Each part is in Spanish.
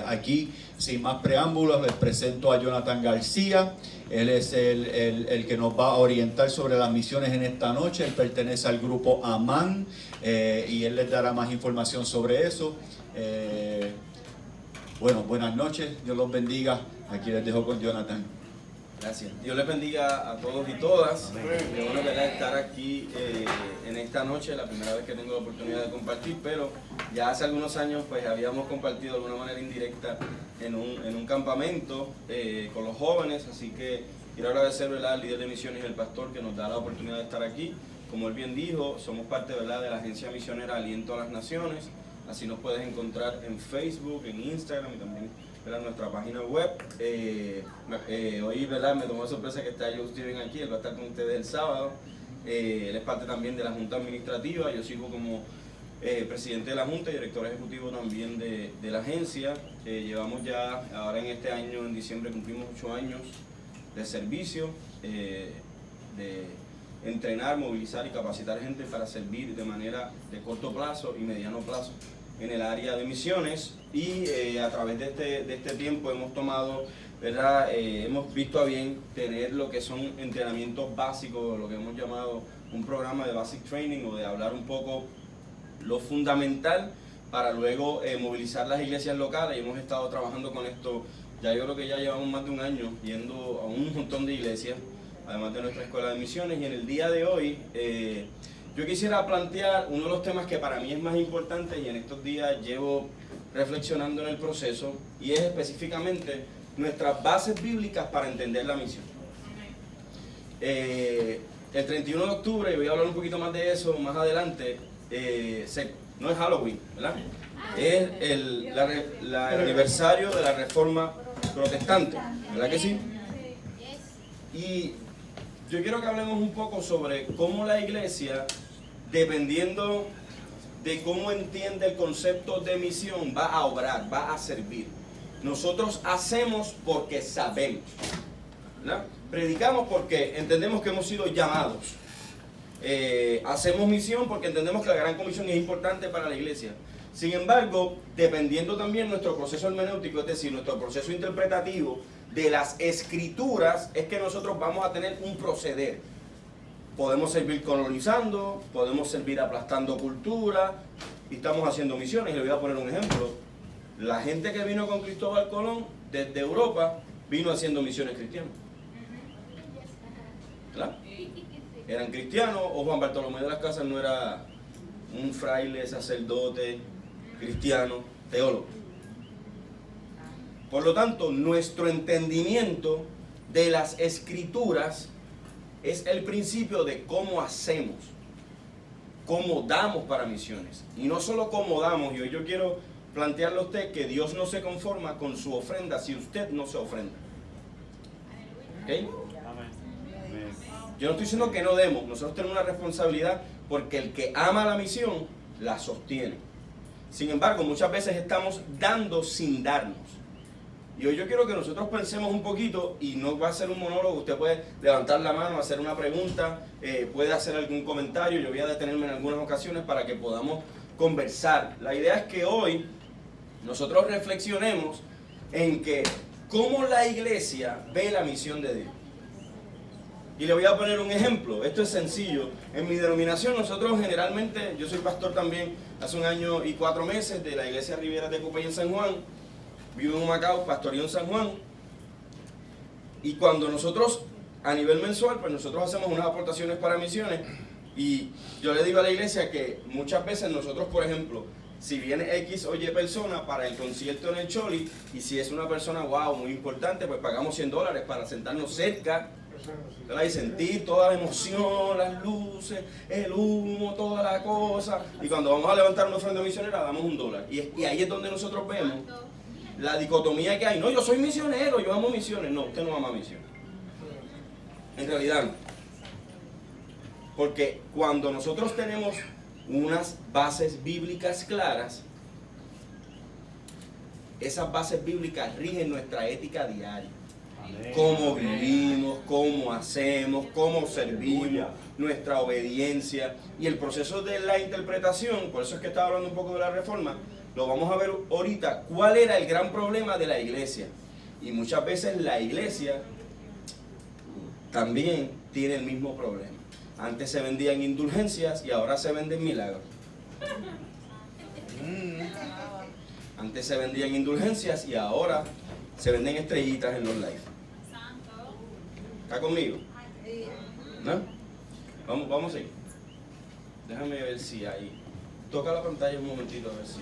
Aquí, sin más preámbulos, les presento a Jonathan García. Él es el que nos va a orientar sobre las misiones en esta noche. Él pertenece al grupo Amán y él les dará más información sobre eso. Bueno, buenas noches, Dios los bendiga. Aquí les dejo con Jonathan. Gracias. Dios les bendiga a todos y todas. Qué bueno estar aquí en esta noche, la primera vez que tengo la oportunidad de compartir, pero ya hace algunos años pues habíamos compartido de alguna manera indirecta en un campamento con los jóvenes, así que quiero agradecer, ¿verdad?, al líder de misiones y el pastor que nos da la oportunidad de estar aquí. Como él bien dijo, somos parte, ¿verdad?, de la agencia misionera Aliento a las Naciones, así nos puedes encontrar en Facebook, en Instagram y también en nuestra página web. Hoy, ¿verdad?, me tomó sorpresa que está Joe Steven aquí, él va a estar con ustedes el sábado. Él es parte también de la Junta Administrativa, yo sirvo como presidente de la Junta y director ejecutivo también de la agencia. Llevamos ya, ahora en este año, en diciembre, cumplimos 8 años de servicio, de entrenar, movilizar y capacitar gente para servir de manera de corto plazo y mediano plazo en el área de misiones, y a través de este tiempo hemos tomado, ¿verdad?, hemos visto a bien tener lo que son entrenamientos básicos, lo que hemos llamado un programa de basic training, o de hablar un poco lo fundamental para luego movilizar las iglesias locales, y hemos estado trabajando con esto. Ya yo creo que ya llevamos más de un año yendo a un montón de iglesias, además de nuestra escuela de misiones, y en el día de hoy yo quisiera plantear uno de los temas que para mí es más importante y en estos días llevo reflexionando en el proceso, y es específicamente nuestras bases bíblicas para entender la misión. El 31 de octubre, y voy a hablar un poquito más de eso más adelante, no es Halloween, ¿verdad? Es el aniversario de la Reforma Protestante, ¿verdad que sí? Y yo quiero que hablemos un poco sobre cómo la iglesia, dependiendo de cómo entiende el concepto de misión, va a obrar, va a servir. Nosotros hacemos porque sabemos, ¿verdad? Predicamos porque entendemos que hemos sido llamados. Hacemos misión porque entendemos que la gran comisión es importante para la iglesia. Sin embargo, dependiendo también nuestro proceso hermenéutico, es decir, nuestro proceso interpretativo de las escrituras, es que nosotros vamos a tener un proceder. Podemos servir colonizando, podemos servir aplastando cultura, y estamos haciendo misiones. Y le voy a poner un ejemplo. La gente que vino con Cristóbal Colón desde Europa vino haciendo misiones cristianas, ¿verdad? Eran cristianos, o Juan Bartolomé de las Casas no era un fraile, sacerdote, cristiano, teólogo. Por lo tanto, nuestro entendimiento de las escrituras es el principio de cómo hacemos, cómo damos para misiones. Y no solo cómo damos, y hoy yo quiero plantearle a usted que Dios no se conforma con su ofrenda si usted no se ofrenda. ¿Ok? Yo no estoy diciendo que no demos, nosotros tenemos una responsabilidad porque el que ama la misión la sostiene. Sin embargo, muchas veces estamos dando sin darnos. Y hoy yo quiero que nosotros pensemos un poquito, y no va a ser un monólogo, usted puede levantar la mano, hacer una pregunta, puede hacer algún comentario, yo voy a detenerme en algunas ocasiones para que podamos conversar. La idea es que hoy nosotros reflexionemos en que cómo la iglesia ve la misión de Dios. Y le voy a poner un ejemplo, esto es sencillo. En mi denominación nosotros generalmente, yo soy pastor también hace 1 año y 4 meses de la iglesia Rivera de Copey en San Juan, vivo en Humacao, pastorío en San Juan, y cuando nosotros a nivel mensual, pues nosotros hacemos unas aportaciones para misiones, y yo le digo a la iglesia que muchas veces nosotros, por ejemplo, si viene X o Y persona para el concierto en el Choli, y si es una persona, wow, muy importante, pues pagamos $100 para sentarnos cerca, ¿verdad?, y sentir toda la emoción, las luces, el humo, toda la cosa. Y cuando vamos a levantar una ofrenda misionera, damos $1. Y ahí es donde nosotros vemos la dicotomía que hay. No, yo soy misionero, yo amo misiones. No, usted no ama misiones. En realidad no. Porque cuando nosotros tenemos unas bases bíblicas claras, esas bases bíblicas rigen nuestra ética diaria. Cómo vivimos, cómo hacemos, cómo servimos, nuestra obediencia y el proceso de la interpretación. Por eso es que estaba hablando un poco de la reforma. Lo vamos a ver ahorita. ¿Cuál era el gran problema de la iglesia? Y muchas veces la iglesia también tiene el mismo problema. Antes se vendían indulgencias y ahora se venden milagros. Antes se vendían indulgencias y ahora se venden estrellitas en los live. ¿Está conmigo? ¿No? Vamos a ir. Déjame ver si ahí. Toca la pantalla un momentito a ver si.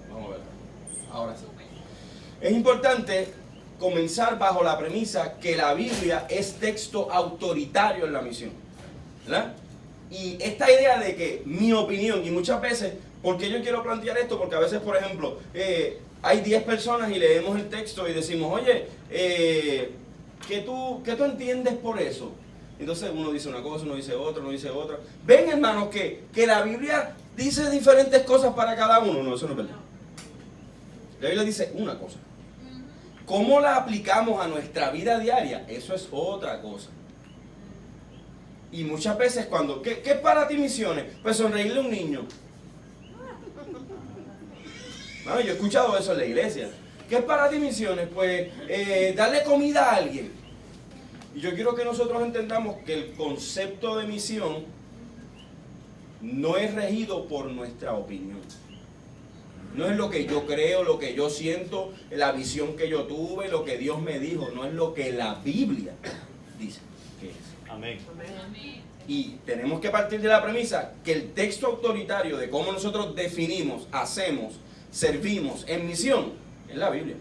Vamos a ver. Ahora sí. Es importante comenzar bajo la premisa que la Biblia es texto autoritario en la misión, ¿verdad? Y esta idea de que mi opinión, y muchas veces, ¿por qué yo quiero plantear esto? Porque a veces, por ejemplo, hay 10 personas y leemos el texto y decimos, oye, ¿qué tú entiendes por eso? Entonces uno dice una cosa, uno dice otra, uno dice otra. Ven, hermanos, que la Biblia dice diferentes cosas para cada uno. No, eso no es verdad. La Biblia dice una cosa. ¿Cómo la aplicamos a nuestra vida diaria? Eso es otra cosa. Y muchas veces cuando, ¿qué es para ti misiones? Pues sonreírle a un niño. Bueno, yo he escuchado eso en la iglesia. ¿Qué es para ti misiones? Pues darle comida a alguien. Y yo quiero que nosotros entendamos que el concepto de misión no es regido por nuestra opinión. No es lo que yo creo, lo que yo siento, la visión que yo tuve, lo que Dios me dijo. No es lo que la Biblia dice que es. Amén. Y tenemos que partir de la premisa que el texto autoritario de cómo nosotros definimos, hacemos, servimos en misión es la Biblia.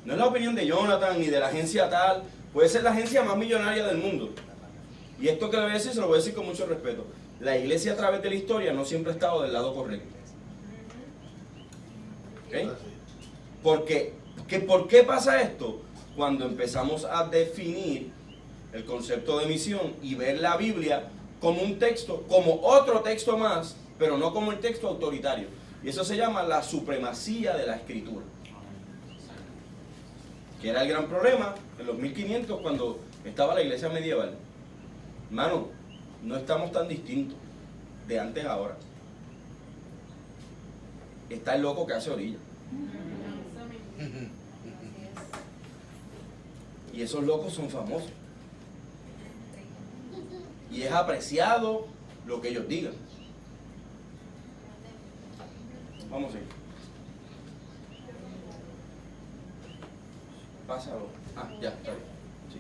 No es la opinión de Jonathan ni de la agencia tal. Puede ser la agencia más millonaria del mundo. Y esto que le voy a decir, se lo voy a decir con mucho respeto. La iglesia a través de la historia no siempre ha estado del lado correcto. ¿Okay? ¿Por qué pasa esto? Cuando empezamos a definir el concepto de misión y ver la Biblia como un texto, como otro texto más, pero no como el texto autoritario. Y eso se llama la supremacía de la Escritura. Que era el gran problema en los 1500 cuando estaba la iglesia medieval. Hermano, no estamos tan distintos de antes a ahora. Está el loco que hace orilla. Y esos locos son famosos. Y es apreciado lo que ellos digan. Vamos a ir. Pásalo. Ya, está bien. Sí.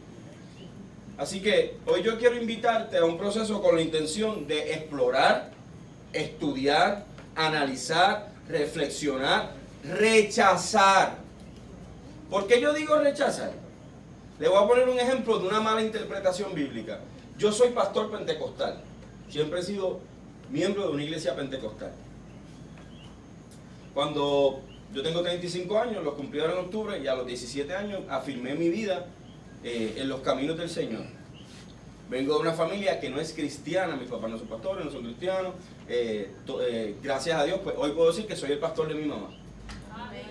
Así que hoy yo quiero invitarte a un proceso con la intención de explorar, estudiar, analizar, reflexionar, rechazar. ¿Por qué yo digo rechazar? Le voy a poner un ejemplo de una mala interpretación bíblica. Yo soy pastor pentecostal. Siempre he sido miembro de una iglesia pentecostal. Cuando yo tengo 35 años, los cumplí ahora en octubre, y a los 17 años afirmé mi vida en los caminos del Señor. Vengo de una familia que no es cristiana, mis papás no son pastores, no son cristianos. Gracias a Dios, pues hoy puedo decir que soy el pastor de mi mamá.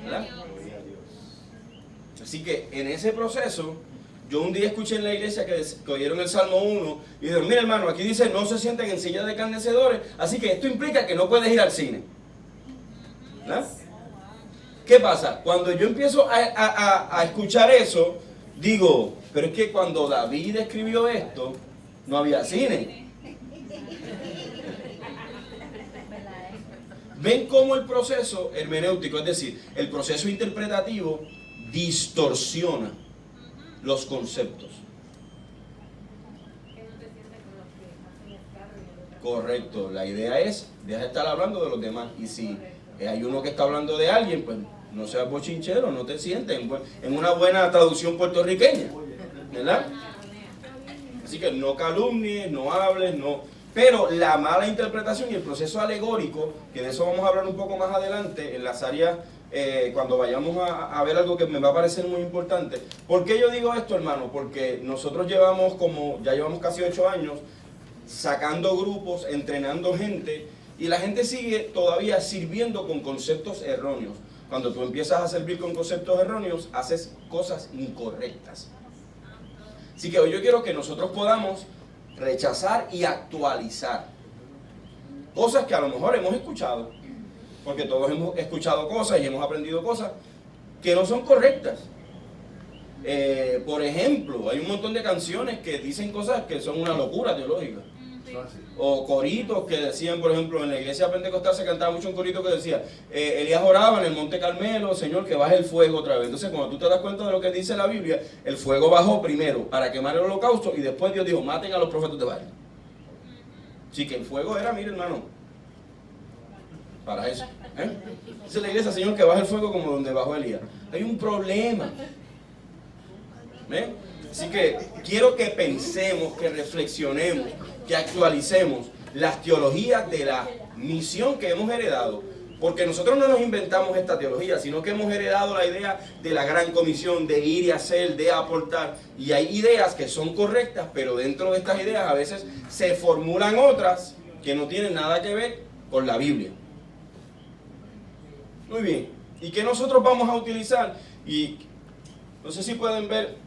¿Verdad? Así que en ese proceso, yo un día escuché en la iglesia que oyeron el Salmo 1 y dijeron, mira hermano, aquí dice no se sienten en sillas de escarnecedores, así que esto implica que no puedes ir al cine. ¿Verdad? ¿Qué pasa? Cuando yo empiezo a escuchar eso, digo, pero es que cuando David escribió esto, no había cine. ¿Ven cómo el proceso hermenéutico, es decir, el proceso interpretativo, distorsiona los conceptos? Correcto, la idea es, deja de estar hablando de los demás. Y si hay uno que está hablando de alguien, pues no seas bochinchero, no te sientes en una buena traducción puertorriqueña, ¿verdad? Así que no calumnies, no hables, no. Pero la mala interpretación y el proceso alegórico, que de eso vamos a hablar un poco más adelante en las áreas, cuando vayamos a ver algo que me va a parecer muy importante. ¿Por qué yo digo esto, hermano? Porque nosotros ya llevamos casi 8 años sacando grupos, entrenando gente, y la gente sigue todavía sirviendo con conceptos erróneos. Cuando tú empiezas a servir con conceptos erróneos, haces cosas incorrectas. Así que hoy yo quiero que nosotros podamos rechazar y actualizar cosas que a lo mejor hemos escuchado, porque todos hemos escuchado cosas y hemos aprendido cosas que no son correctas. Por ejemplo, hay un montón de canciones que dicen cosas que son una locura teológica. O coritos que decían, por ejemplo, en la iglesia pentecostal se cantaba mucho un corito que decía, Elías oraba en el monte Carmelo, Señor, que baje el fuego otra vez. Entonces, cuando tú te das cuenta de lo que dice la Biblia, el fuego bajó primero para quemar el holocausto y después Dios dijo, maten a los profetas de Baal. Así que el fuego era, mire hermano, para eso. Dice la iglesia, Señor, que baje el fuego como donde bajó Elías. Hay un problema. ¿Ven? Así que quiero que pensemos, que reflexionemos, que actualicemos las teologías de la misión que hemos heredado, porque nosotros no nos inventamos esta teología, sino que hemos heredado la idea de la gran comisión, de ir y hacer, de aportar, y hay ideas que son correctas, pero dentro de estas ideas a veces se formulan otras que no tienen nada que ver con la Biblia. Muy bien, ¿y qué nosotros vamos a utilizar? Y no sé si pueden ver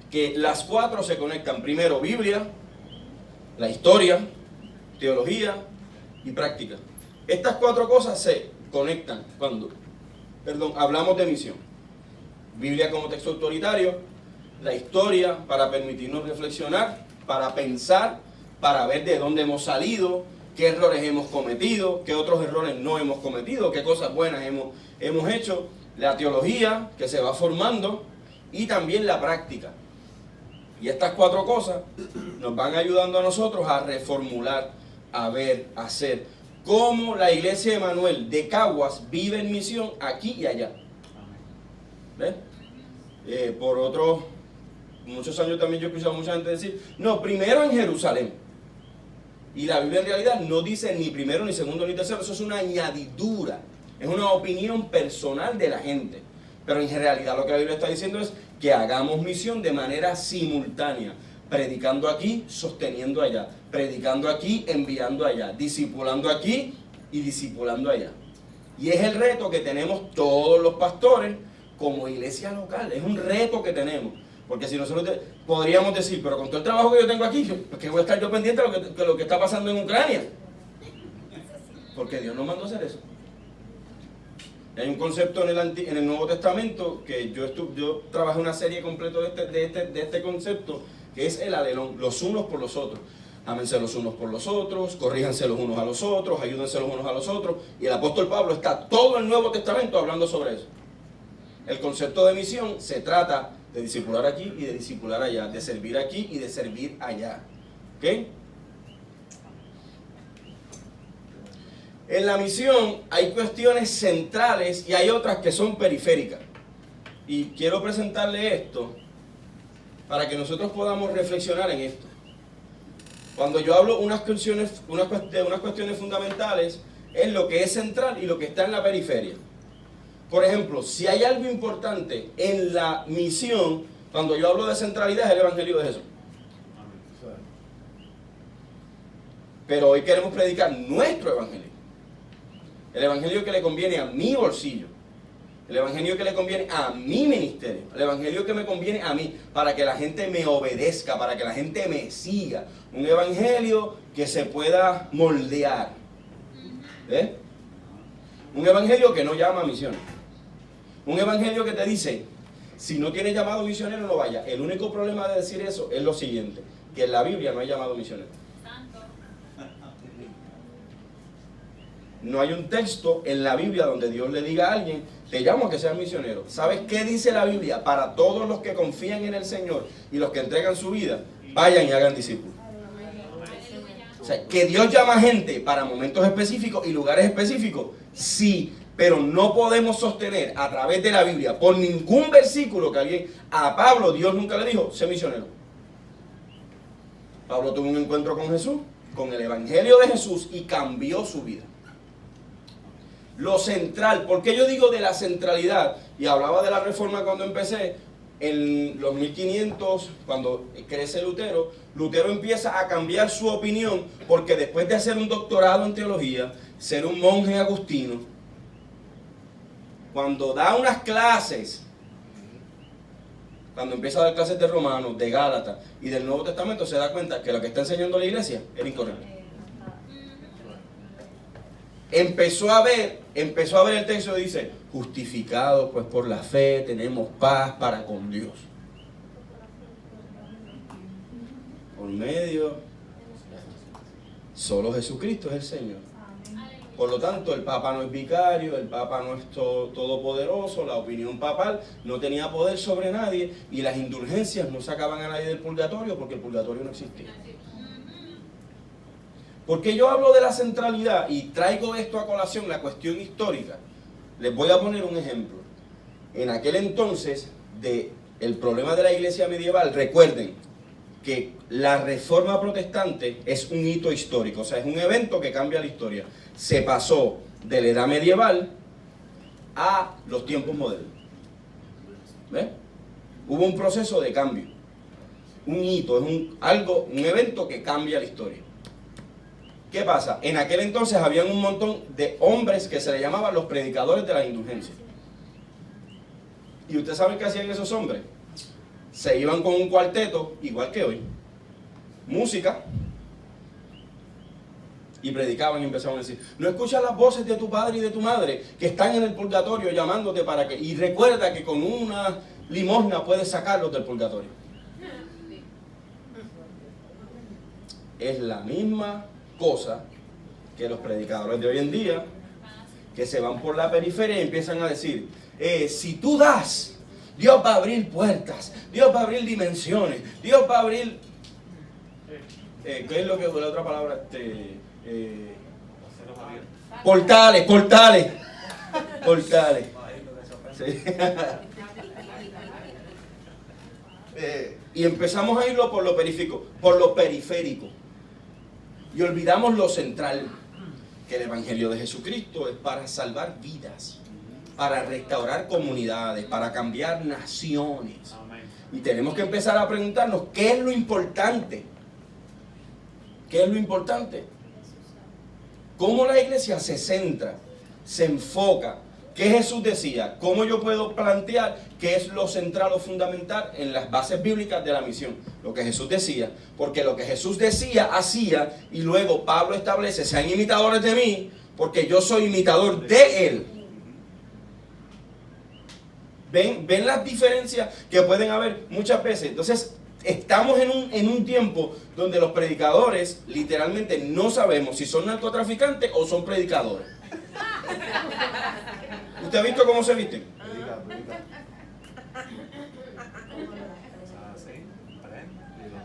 que las cuatro se conectan. Primero, Biblia, la historia, teología y práctica. Estas cuatro cosas se conectan cuando, hablamos de misión. Biblia como texto autoritario, la historia para permitirnos reflexionar, para pensar, para ver de dónde hemos salido, qué errores hemos cometido, qué otros errores no hemos cometido, qué cosas buenas hemos hecho. La teología que se va formando y también la práctica. Y estas cuatro cosas nos van ayudando a nosotros a reformular, a ver, a hacer. Cómo la iglesia de Emanuel de Caguas vive en misión aquí y allá. ¿Ven? Por muchos años también yo he escuchado a mucha gente decir, no, primero en Jerusalén. Y la Biblia en realidad no dice ni primero, ni segundo, ni tercero. Eso es una añadidura. Es una opinión personal de la gente. Pero en realidad lo que la Biblia está diciendo es que hagamos misión de manera simultánea, predicando aquí, sosteniendo allá, predicando aquí, enviando allá, discipulando aquí y discipulando allá. Y es el reto que tenemos todos los pastores como iglesia local, es un reto que tenemos. Porque si nosotros podríamos decir, pero con todo el trabajo que yo tengo aquí, pues que voy a estar yo pendiente de lo que está pasando en Ucrania. Porque Dios nos mandó a hacer eso. Hay un concepto en el Nuevo Testamento que yo trabajé una serie completa de este concepto, que es el adelón, los unos por los otros. Ámense los unos por los otros, corríjanse los unos a los otros, ayúdense los unos a los otros. Y el apóstol Pablo está todo el Nuevo Testamento hablando sobre eso. El concepto de misión se trata de discipular aquí y de discipular allá, de servir aquí y de servir allá. ¿Ok? En la misión hay cuestiones centrales y hay otras que son periféricas. Y quiero presentarle esto para que nosotros podamos reflexionar en esto. Cuando yo hablo de unas cuestiones fundamentales, es lo que es central y lo que está en la periferia. Por ejemplo, si hay algo importante en la misión, cuando yo hablo de centralidad, es el Evangelio de Jesús. Pero hoy queremos predicar nuestro Evangelio. El Evangelio que le conviene a mi bolsillo. El Evangelio que le conviene a mi ministerio. El Evangelio que me conviene a mí, para que la gente me obedezca, para que la gente me siga. Un Evangelio que se pueda moldear. ¿Ves? Un Evangelio que no llama a misiones. Un Evangelio que te dice, si no tienes llamado misionero, no vaya. El único problema de decir eso es lo siguiente, que en la Biblia no hay llamado misionero. No hay un texto en la Biblia donde Dios le diga a alguien, te llamo a que seas misionero. ¿Sabes qué dice la Biblia? Para todos los que confían en el Señor y los que entregan su vida, vayan y hagan discípulos. O sea, que Dios llama gente para momentos específicos y lugares específicos, sí, pero no podemos sostener a través de la Biblia, por ningún versículo que alguien, a Pablo Dios nunca le dijo, sé misionero. Pablo tuvo un encuentro con Jesús, con el Evangelio de Jesús y cambió su vida. Lo central, ¿por qué yo digo de la centralidad? Y hablaba de la reforma cuando empecé, en los 1500, cuando crece Lutero, Lutero empieza a cambiar su opinión, porque después de hacer un doctorado en teología, ser un monje agustino, cuando da unas clases cuando empieza a dar clases de Romanos, de Gálatas y del Nuevo Testamento, se da cuenta que lo que está enseñando la iglesia era incorrecto. Empezó a ver el texto y dice, justificados pues por la fe, tenemos paz para con Dios. Por medio, solo Jesucristo es el Señor. Por lo tanto, el Papa no es vicario, el Papa no es todopoderoso, la opinión papal no tenía poder sobre nadie y las indulgencias no sacaban a nadie del purgatorio porque el purgatorio no existía. Porque yo hablo de la centralidad y traigo esto a colación, la cuestión histórica. Les voy a poner un ejemplo. En aquel entonces, el problema de la iglesia medieval, recuerden que la reforma protestante es un hito histórico, o sea, es un evento que cambia la historia. Se pasó de la edad medieval a los tiempos modernos. ¿Ves? Hubo un proceso de cambio. Un hito, es un evento que cambia la historia. ¿Qué pasa? En aquel entonces habían un montón de hombres que se les llamaban los predicadores de la indulgencia. ¿Y ustedes saben qué hacían esos hombres? Se iban con un cuarteto, igual que hoy, música, y predicaban y empezaban a decir, no escuchas las voces de tu padre y de tu madre que están en el purgatorio llamándote para que... Y recuerda que con una limosna puedes sacarlos del purgatorio. Es la misma cosa que los predicadores de hoy en día, que se van por la periferia y empiezan a decir, si tú das, Dios va a abrir puertas, Dios va a abrir dimensiones, Dios va a abrir... ¿qué es lo que la otra palabra? Portales. Sí. Y empezamos a irlo por lo periférico. Y olvidamos lo central, que el Evangelio de Jesucristo es para salvar vidas, para restaurar comunidades, para cambiar naciones. Y tenemos que empezar a preguntarnos, ¿qué es lo importante? ¿Qué es lo importante? ¿Cómo la iglesia se centra, se enfoca? ¿Qué Jesús decía? ¿Cómo yo puedo plantear qué es lo central o fundamental en las bases bíblicas de la misión? Lo que Jesús decía. Porque lo que Jesús decía, hacía, y luego Pablo establece, sean imitadores de mí, porque yo soy imitador de Él. ¿Ven las diferencias que pueden haber muchas veces? Entonces, estamos en un tiempo donde los predicadores literalmente no sabemos si son narcotraficantes o son predicadores. ¿Usted ha visto cómo se visten?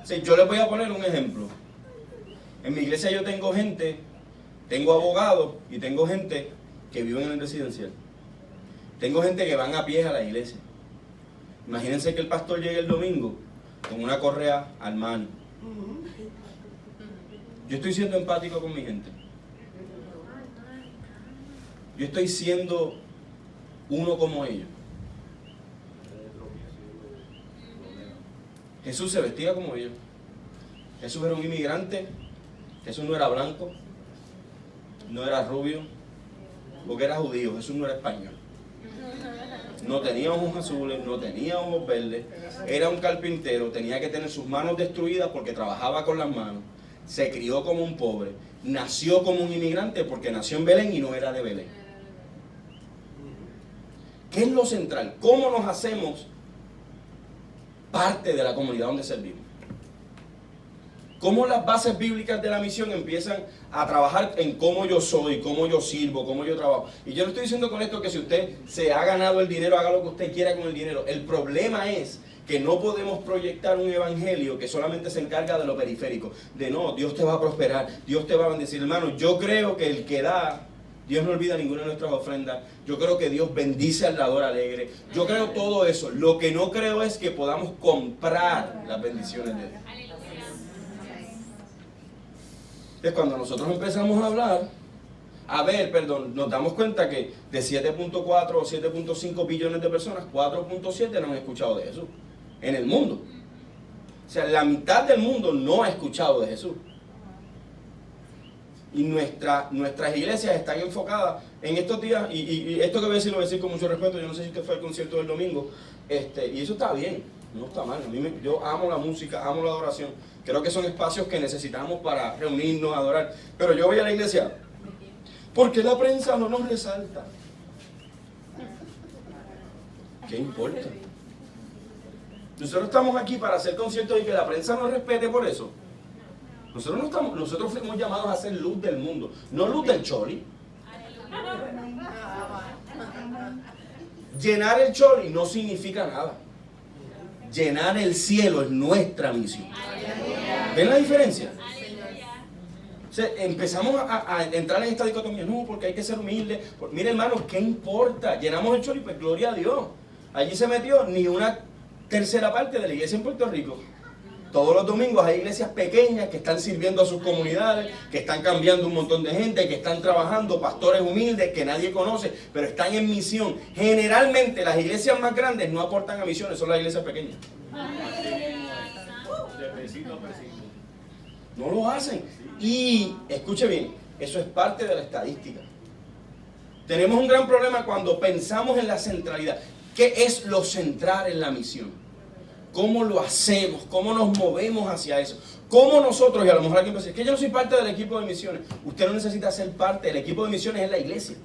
Sí, yo les voy a poner un ejemplo. En mi iglesia yo tengo gente, tengo abogados y tengo gente que viven en el residencial. Tengo gente que van a pie a la iglesia. Imagínense que el pastor llegue el domingo con una correa al mano. Yo estoy siendo empático con mi gente. Yo estoy siendo uno como ellos. Jesús se vestía como ellos. Jesús era un inmigrante. Jesús no era blanco, no era rubio, porque era judío. Jesús no era español. No tenía ojos azules, no tenía ojos verdes. Era un carpintero, tenía que tener sus manos destruidas porque trabajaba con las manos. Se crió como un pobre. Nació como un inmigrante porque nació en Belén y no era de Belén. ¿Qué es lo central? ¿Cómo nos hacemos parte de la comunidad donde servimos? ¿Cómo las bases bíblicas de la misión empiezan a trabajar en cómo yo soy, cómo yo sirvo, cómo yo trabajo? Y yo no estoy diciendo con esto que si usted se ha ganado el dinero, haga lo que usted quiera con el dinero. El problema es que no podemos proyectar un evangelio que solamente se encarga de lo periférico. De no, Dios te va a prosperar, Dios te va a bendecir. Hermano, yo creo que el que da, Dios no olvida ninguna de nuestras ofrendas. Yo creo que Dios bendice al dador alegre. Yo creo todo eso. Lo que no creo es que podamos comprar las bendiciones de Dios. Es cuando nosotros empezamos a hablar, nos damos cuenta que de 7.4 o 7.5 billones de personas, 4.7 no han escuchado de Jesús en el mundo. O sea, la mitad del mundo no ha escuchado de Jesús. Y nuestras iglesias están enfocadas en estos días, y esto que voy a decir lo voy a decir con mucho respeto. Yo no sé si usted fue al concierto del domingo, y eso está bien. No está mal. Yo amo la música, amo la adoración. Creo que son espacios que necesitamos para reunirnos, adorar. Pero yo voy a la iglesia. ¿Por qué la prensa no nos resalta? ¿Qué importa? Nosotros estamos aquí para ser conscientes de que la prensa nos respete por eso. Nosotros fuimos llamados a ser luz del mundo, no luz del choli. Llenar el choli no significa nada. Llenar el cielo es nuestra misión. ¿Ven la diferencia? O sea, empezamos a entrar en esta dicotomía. No, porque hay que ser humilde. Mire, hermanos, ¿qué importa? Llenamos el choli, pues gloria a Dios. Allí se metió ni una tercera parte de la iglesia en Puerto Rico. Todos los domingos hay iglesias pequeñas que están sirviendo a sus comunidades, que están cambiando un montón de gente, que están trabajando, pastores humildes que nadie conoce, pero están en misión. Generalmente las iglesias más grandes no aportan a misiones, son las iglesias pequeñas. No lo hacen. Y, escuche bien, eso es parte de la estadística. Tenemos un gran problema cuando pensamos en la centralidad. ¿Qué es lo central en la misión? ¿Cómo lo hacemos? ¿Cómo nos movemos hacia eso? ¿Cómo nosotros, y a lo mejor alguien puede decir, que yo no soy parte del equipo de misiones? Usted no necesita ser parte, del equipo de misiones es la iglesia.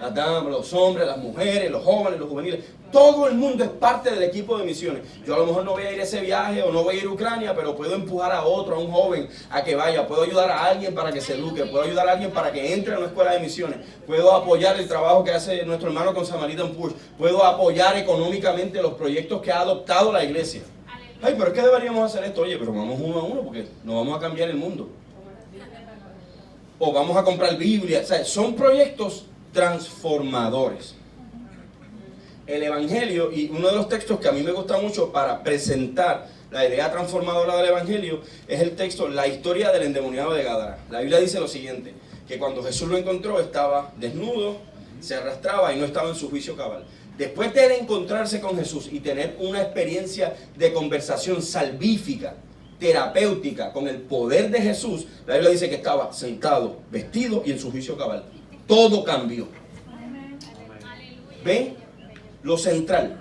Las damas, los hombres, las mujeres, los jóvenes, los juveniles, todo el mundo es parte del equipo de misiones. Yo a lo mejor no voy a ir a ese viaje o no voy a ir a Ucrania, pero puedo empujar a otro, a un joven, a que vaya. Puedo ayudar a alguien para que se eduque, puedo ayudar a alguien para que entre a una escuela de misiones. Puedo apoyar el trabajo que hace nuestro hermano con Samaritan Purse. Puedo apoyar económicamente los proyectos que ha adoptado la iglesia. Ay, pero es que deberíamos hacer esto. Oye, pero vamos uno a uno porque no vamos a cambiar el mundo. O vamos a comprar Biblia. O sea, son proyectos transformadores. El Evangelio, y uno de los textos que a mí me gusta mucho para presentar la idea transformadora del Evangelio, es el texto, la historia del endemoniado de Gadara. La Biblia dice lo siguiente, que cuando Jesús lo encontró estaba desnudo, se arrastraba y no estaba en su juicio cabal. Después de él encontrarse con Jesús y tener una experiencia de conversación salvífica, terapéutica, con el poder de Jesús, la Biblia dice que estaba sentado, vestido y en su juicio cabal. Todo cambió. ¿Ven? Lo central.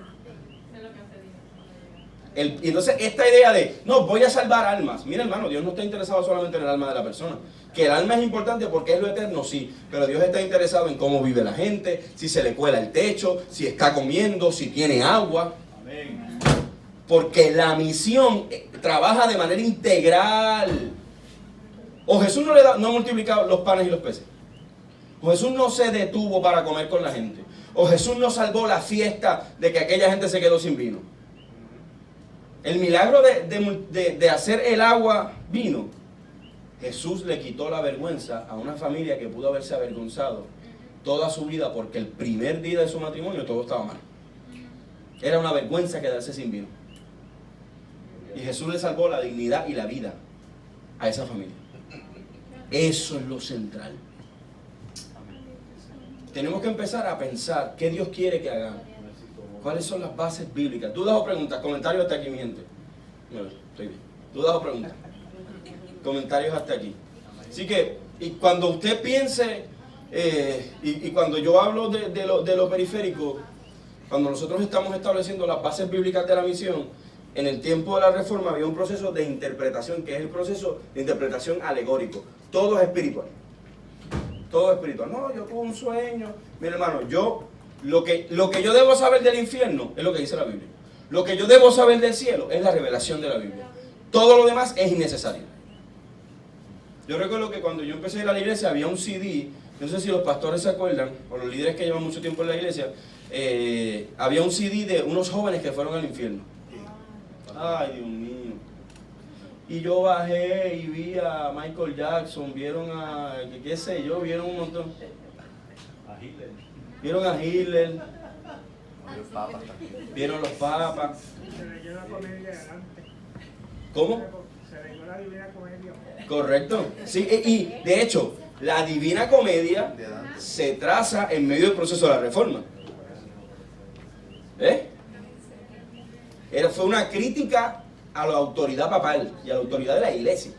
Y entonces esta idea de, no, voy a salvar almas. Mira, hermano, Dios no está interesado solamente en el alma de la persona. Que el alma es importante porque es lo eterno, sí. Pero Dios está interesado en cómo vive la gente, si se le cuela el techo, si está comiendo, si tiene agua. Amén. Porque la misión trabaja de manera integral. O Jesús no ha multiplicado los panes y los peces. O Jesús no se detuvo para comer con la gente. O Jesús no salvó la fiesta de que aquella gente se quedó sin vino. El milagro de hacer el agua vino, Jesús le quitó la vergüenza a una familia que pudo haberse avergonzado toda su vida porque el primer día de su matrimonio todo estaba mal. Era una vergüenza quedarse sin vino. Y Jesús le salvó la dignidad y la vida a esa familia. Eso es lo central. Tenemos que empezar a pensar qué Dios quiere que hagamos. ¿Cuáles son las bases bíblicas? ¿Dudas o preguntas? Comentarios hasta aquí, mi gente. No, estoy bien. ¿Dudas o preguntas? Comentarios hasta aquí. Así que, y cuando usted piense, y cuando yo hablo de lo periférico, cuando nosotros estamos estableciendo las bases bíblicas de la misión, en el tiempo de la Reforma había un proceso de interpretación, que es el proceso de interpretación alegórico. Todo es espiritual. Todo es espiritual. No, yo tuve un sueño. Mira, hermano, lo que yo debo saber del infierno es lo que dice la Biblia. Lo que yo debo saber del cielo es la revelación de la Biblia. Todo lo demás es innecesario. Yo recuerdo que cuando yo empecé a ir a la iglesia había un CD, no sé si los pastores se acuerdan, o los líderes que llevan mucho tiempo en la iglesia, había un CD de unos jóvenes que fueron al infierno. Ay, Dios mío. Y yo bajé y vi a Michael Jackson, vieron a, qué sé yo, vieron un montón. Vieron a Hitler. Vieron los papas. Se leyó la comedia delante. ¿Cómo? Se leyó la Divina Comedia. Correcto. Sí, y de hecho, la Divina Comedia se traza en medio del proceso de la Reforma. Fue una crítica a la autoridad papal y a la autoridad de la iglesia.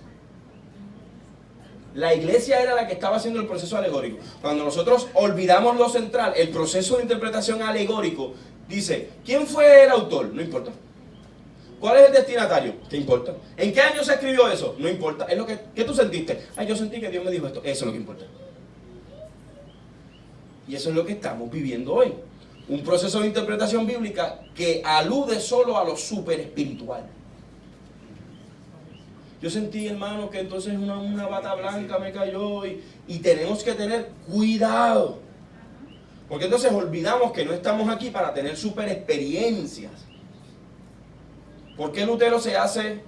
La iglesia era la que estaba haciendo el proceso alegórico. Cuando nosotros olvidamos lo central, el proceso de interpretación alegórico Dice, ¿quién fue el autor? No importa. ¿Cuál es el destinatario? ¿Qué importa? ¿En qué año se escribió eso? No importa. Es lo que, ¿qué tú sentiste? Ay, yo sentí que Dios me dijo esto. Eso es lo que importa. Y eso es lo que estamos viviendo hoy. Un proceso de interpretación bíblica que alude solo a lo super espiritual. Yo sentí, hermano, que entonces una bata blanca me cayó y tenemos que tener cuidado. Porque entonces olvidamos que no estamos aquí para tener super experiencias. ¿Por qué Lutero se hace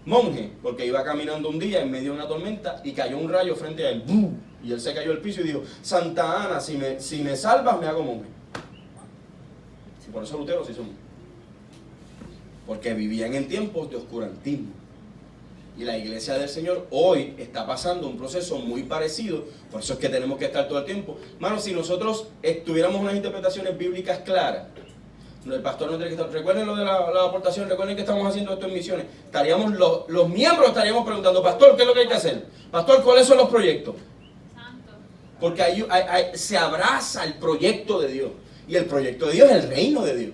monje? Porque iba caminando un día en medio de una tormenta y cayó un rayo frente a él. ¡Bum! Y él se cayó al piso y dijo, Santa Ana, si me salvas, me hago monje. Y por eso Lutero se hizo monje. Porque vivían en tiempos de oscurantismo. Y la iglesia del Señor hoy está pasando un proceso muy parecido. Por eso es que tenemos que estar todo el tiempo. Hermano, si nosotros tuviéramos unas interpretaciones bíblicas claras, el pastor no tiene que estar. Recuerden lo de la aportación, recuerden que estamos haciendo esto en misiones. Los miembros estaríamos preguntando, pastor, ¿qué es lo que hay que hacer? Pastor, ¿cuáles son los proyectos? Porque se abraza el proyecto de Dios. Y el proyecto de Dios es el reino de Dios.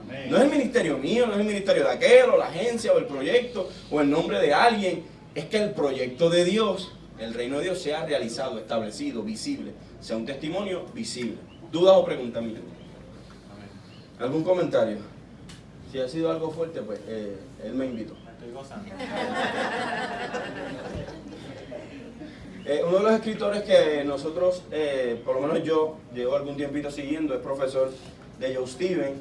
Amén. No es el ministerio mío, no es el ministerio de aquel, o la agencia, o el proyecto, o el nombre de alguien. Es que el proyecto de Dios, el reino de Dios, sea realizado, establecido, visible. Sea un testimonio visible. ¿Dudas o preguntas, mi hermano? ¿Algún comentario? Si ha sido algo fuerte, pues él me invitó. Me estoy gozando. Uno de los escritores que nosotros, por lo menos yo, llevo algún tiempito siguiendo, es profesor de Joe Stevens,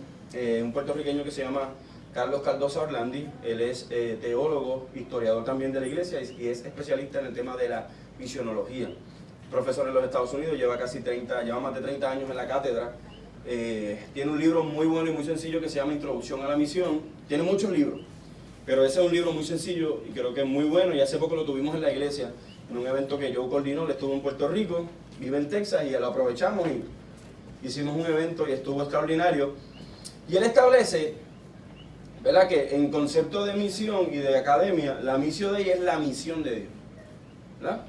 un puertorriqueño que se llama Carlos Cardosa Orlandi. Él es teólogo, historiador también de la iglesia y es especialista en el tema de la misionología. Profesor en los Estados Unidos, lleva más de 30 años en la cátedra. Tiene un libro muy bueno y muy sencillo que se llama Introducción a la Misión. Tiene muchos libros, pero ese es un libro muy sencillo y creo que es muy bueno, y hace poco lo tuvimos en la iglesia en un evento que yo coordinó. Él estuvo en Puerto Rico, vive en Texas, y lo aprovechamos y hicimos un evento y estuvo extraordinario. Y él establece, ¿verdad?, que en concepto de misión y de academia, la misión de ella es la misión de Dios, ¿verdad?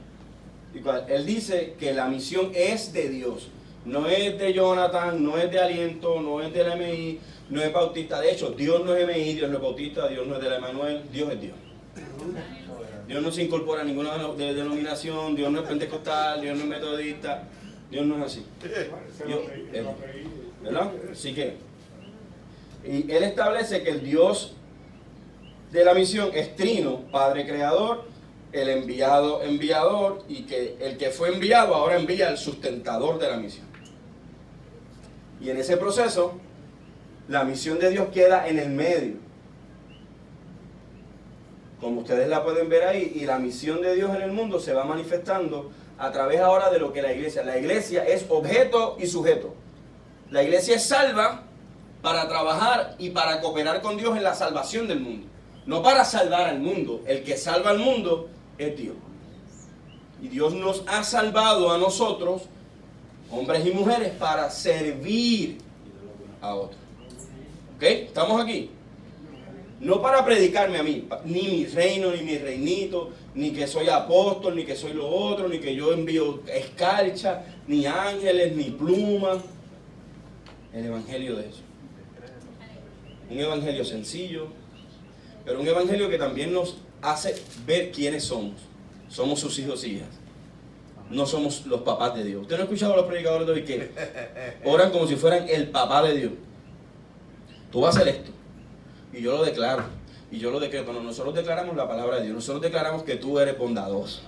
Y él dice que la misión es de Dios. No es de Jonathan, no es de Aliento, no es de la MI, no es bautista. De hecho, Dios no es MI, Dios no es bautista, Dios no es de la Emanuel, Dios es Dios. Dios no se incorpora a ninguna denominación, Dios no es pentecostal, Dios no es metodista, Dios no es así. Dios, ¿verdad? Así que, y él establece que el Dios de la misión es trino, Padre Creador, el enviador, y que el que fue enviado ahora envía al sustentador de la misión. Y en ese proceso, la misión de Dios queda en el medio, como ustedes la pueden ver ahí, y la misión de Dios en el mundo se va manifestando a través ahora de lo que la iglesia es objeto y sujeto. La iglesia es salva para trabajar y para cooperar con Dios en la salvación del mundo, no para salvar al mundo. El que salva al mundo es Dios. Y Dios nos ha salvado a nosotros, hombres y mujeres, para servir a otros. ¿Ok? ¿Estamos aquí? No para predicarme a mí, ni mi reino, ni mi reinito, ni que soy apóstol, ni que soy lo otro, ni que yo envío escarcha, ni ángeles, ni plumas. El evangelio de eso. Un evangelio sencillo, pero un evangelio que también nos hace ver quiénes somos. Somos sus hijos y hijas. No somos los papás de Dios. ¿Usted no ha escuchado a los predicadores de hoy que oran como si fueran el papá de Dios? Tú vas a hacer esto, y yo lo declaro, y yo lo decreto. No, nosotros declaramos la palabra de Dios. Nosotros declaramos que tú eres bondadoso.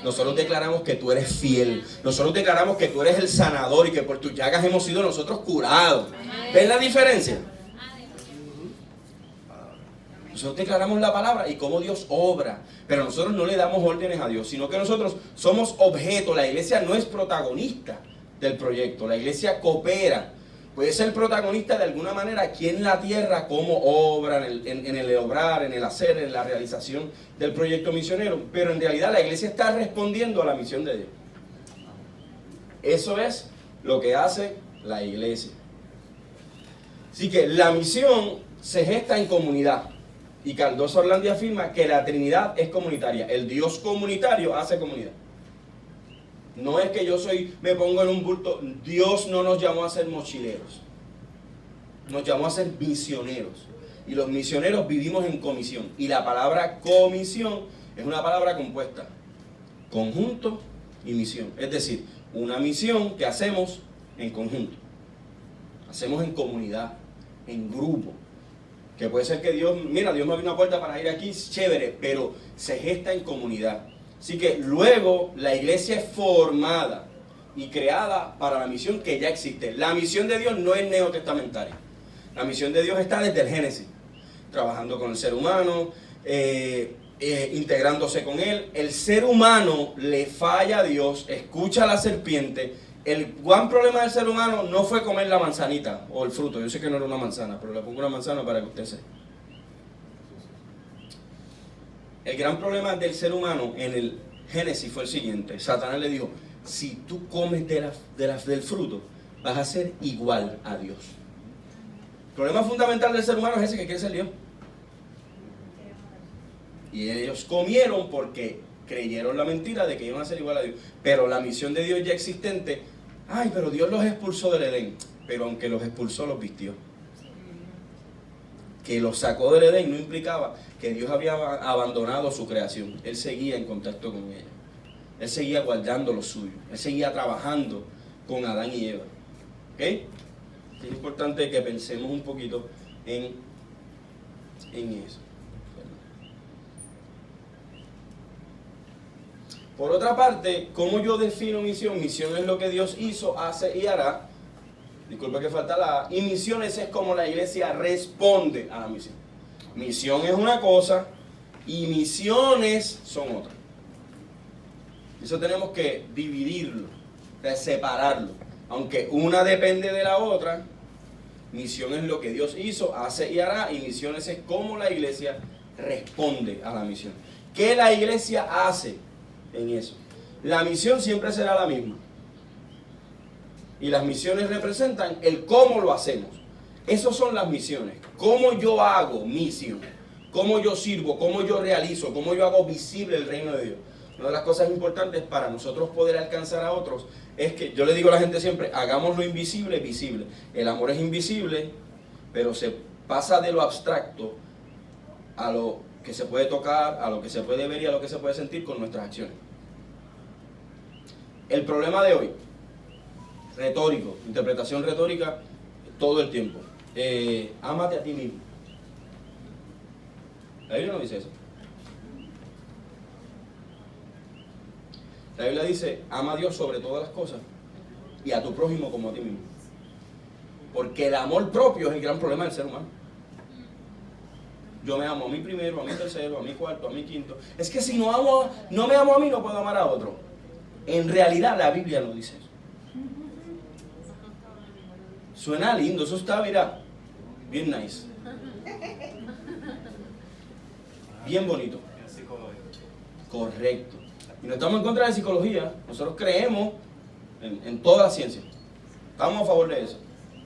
Nosotros declaramos que tú eres fiel. Nosotros declaramos que tú eres el sanador y que por tus llagas hemos sido nosotros curados. ¿Ven la diferencia? Nosotros declaramos la palabra y cómo Dios obra, pero nosotros no le damos órdenes a Dios, sino que nosotros somos objeto. La iglesia no es protagonista del proyecto, la iglesia coopera. Puede ser protagonista de alguna manera aquí en la tierra, cómo obra, en el obrar, en el hacer, en la realización del proyecto misionero, pero en realidad la iglesia está respondiendo a la misión de Dios. Eso es lo que hace la iglesia. Así que la misión se gesta en comunidad. Y Cardoso Orlandi afirma que la Trinidad es comunitaria. El Dios comunitario hace comunidad. No es que me pongo en un bulto. Dios no nos llamó a ser mochileros. nos llamó a ser misioneros. Y los misioneros vivimos en comisión. Y la palabra comisión es una palabra compuesta. Conjunto y misión. Es decir, una misión que hacemos en conjunto. Hacemos en comunidad, en grupo. Que puede ser que Dios me abrió una puerta para ir aquí, chévere, pero se gesta en comunidad. Así que luego la iglesia es formada y creada para la misión que ya existe. La misión de Dios no es neotestamentaria. La misión de Dios está desde el Génesis, trabajando con el ser humano, integrándose con él. El ser humano le falla a Dios, escucha a la serpiente. El gran problema del ser humano no fue comer la manzanita o el fruto. Yo sé que no era una manzana, pero le pongo una manzana para que usted sepa. El gran problema del ser humano en el Génesis fue el siguiente. Satanás le dijo, si tú comes del fruto, vas a ser igual a Dios. El problema fundamental del ser humano es ese, que quiere ser Dios. Y ellos comieron porque creyeron la mentira de que iban a ser igual a Dios. Pero la misión de Dios ya existente, pero Dios los expulsó del Edén. Pero aunque los expulsó, los vistió. Que los sacó del Edén no implicaba que Dios había abandonado su creación. Él seguía en contacto con ella. Él seguía guardando lo suyo. Él seguía trabajando con Adán y Eva. ¿Ok? Es importante que pensemos un poquito en eso. Por otra parte, ¿cómo yo defino misión? Misión es lo que Dios hizo, hace y hará. Disculpa que falta la A. Y misiones es como la iglesia responde a la misión. Misión es una cosa y misiones son otra. Eso tenemos que dividirlo, separarlo. Aunque una depende de la otra, misión es lo que Dios hizo, hace y hará. Y misiones es como la iglesia responde a la misión. ¿Qué la iglesia hace en eso? La misión siempre será la misma. Y las misiones representan el cómo lo hacemos. Esas son las misiones. Cómo yo hago misión. Cómo yo sirvo, cómo yo realizo, cómo yo hago visible el reino de Dios. Una de las cosas importantes para nosotros poder alcanzar a otros es que, yo le digo a la gente siempre, hagamos lo invisible visible. El amor es invisible, pero se pasa de lo abstracto a lo que se puede tocar, a lo que se puede ver y a lo que se puede sentir con nuestras acciones. El problema de hoy, retórico, interpretación retórica todo el tiempo. Ámate a ti mismo. La Biblia no dice eso. La Biblia dice, ama a Dios sobre todas las cosas y a tu prójimo como a ti mismo. Porque el amor propio es el gran problema del ser humano. Yo me amo a mí primero, a mí tercero, a mí cuarto, a mí quinto. Es que si no me amo a mí, no puedo amar a otro. En realidad la Biblia no dice eso. Suena lindo, eso está, mira, bien nice. Bien bonito. Correcto. Y no estamos en contra de la psicología. Nosotros creemos en toda la ciencia. Estamos a favor de eso.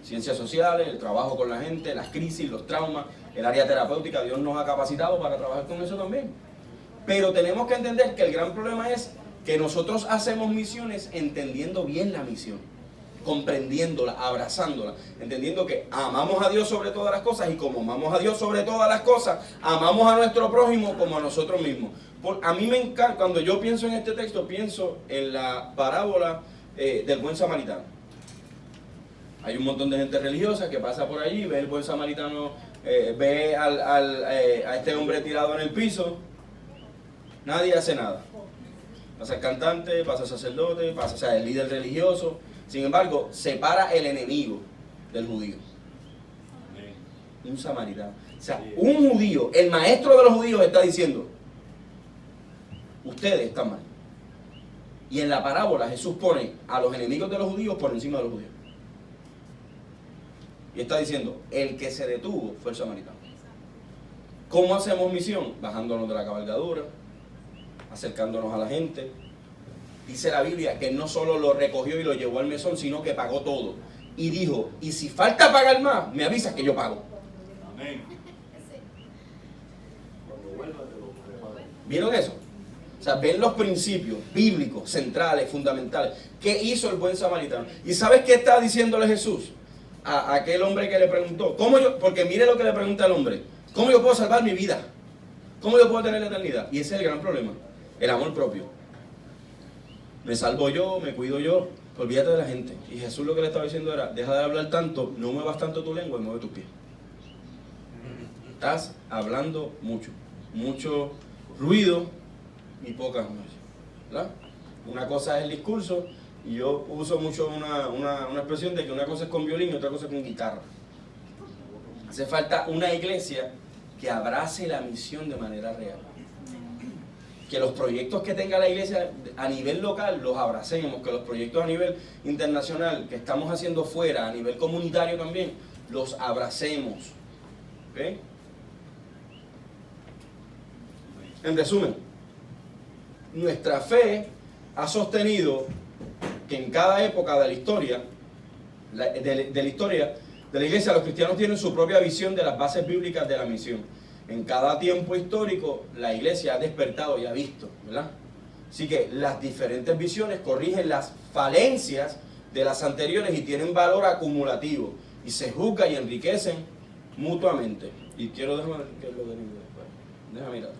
Ciencias sociales, el trabajo con la gente, las crisis, los traumas, el área terapéutica. Dios nos ha capacitado para trabajar con eso también. Pero tenemos que entender que el gran problema es que nosotros hacemos misiones entendiendo bien la misión, comprendiéndola, abrazándola, entendiendo que amamos a Dios sobre todas las cosas y como amamos a Dios sobre todas las cosas, amamos a nuestro prójimo como a nosotros mismos. A mí me encanta, cuando yo pienso en este texto, pienso en la parábola del buen samaritano. Hay un montón de gente religiosa que pasa por allí, ve el buen samaritano, ve a este hombre tirado en el piso, nadie hace nada. Pasa el cantante, pasa el sacerdote, pasa el líder religioso. Sin embargo, separa el enemigo del judío. Un samaritano. O sea, un judío, el maestro de los judíos está diciendo, ustedes están mal. Y en la parábola Jesús pone a los enemigos de los judíos por encima de los judíos. Y está diciendo, el que se detuvo fue el samaritano. ¿Cómo hacemos misión? Bajándonos de la cabalgadura, acercándonos a la gente. Dice la Biblia que él no solo lo recogió y lo llevó al mesón, sino que pagó todo. Y dijo, y si falta pagar más, me avisas que yo pago. Amén. ¿Vieron eso? O sea, ven los principios bíblicos, centrales, fundamentales. ¿Qué hizo el buen samaritano? ¿Y sabes qué está diciéndole Jesús? a aquel hombre que le preguntó, porque mire lo que le pregunta al hombre, ¿cómo yo puedo salvar mi vida? ¿Cómo yo puedo tener la eternidad? Y ese es el gran problema, el amor propio. Me salvo yo, me cuido yo, olvídate de la gente. Y Jesús lo que le estaba diciendo era, deja de hablar tanto, no muevas tanto tu lengua y mueve tus pies. Estás hablando mucho ruido y poca nuez, ¿verdad? Una cosa es el discurso, y yo uso mucho una expresión de que una cosa es con violín y otra cosa es con guitarra. Hace falta una iglesia que abrace la misión de manera real. Que los proyectos que tenga la iglesia a nivel local los abracemos, que los proyectos a nivel internacional que estamos haciendo fuera, a nivel comunitario también, los abracemos. ¿Okay? En resumen, nuestra fe ha sostenido que en cada época de la historia, de la historia de la iglesia, los cristianos tienen su propia visión de las bases bíblicas de la misión. En cada tiempo histórico, la iglesia ha despertado y ha visto, ¿verdad? Así que las diferentes visiones corrigen las falencias de las anteriores y tienen valor acumulativo y se juzgan y enriquecen mutuamente. Y quiero déjame mirar.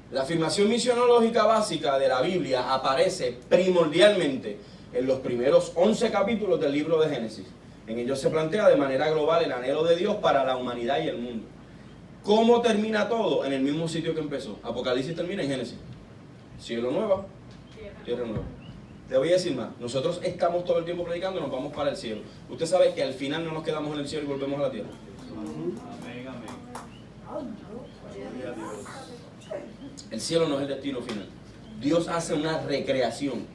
La afirmación misionológica básica de la Biblia aparece primordialmente en los primeros 11 capítulos del libro de Génesis. En ellos se plantea de manera global el anhelo de Dios para la humanidad y el mundo. ¿Cómo termina todo? En el mismo sitio que empezó. Apocalipsis termina en Génesis. Cielo nuevo, tierra nueva. Te voy a decir más. Nosotros estamos todo el tiempo predicando y nos vamos para el cielo. Usted sabe que al final no nos quedamos en el cielo y volvemos a la tierra. Amén, amén. El cielo no es el destino final. Dios hace una recreación,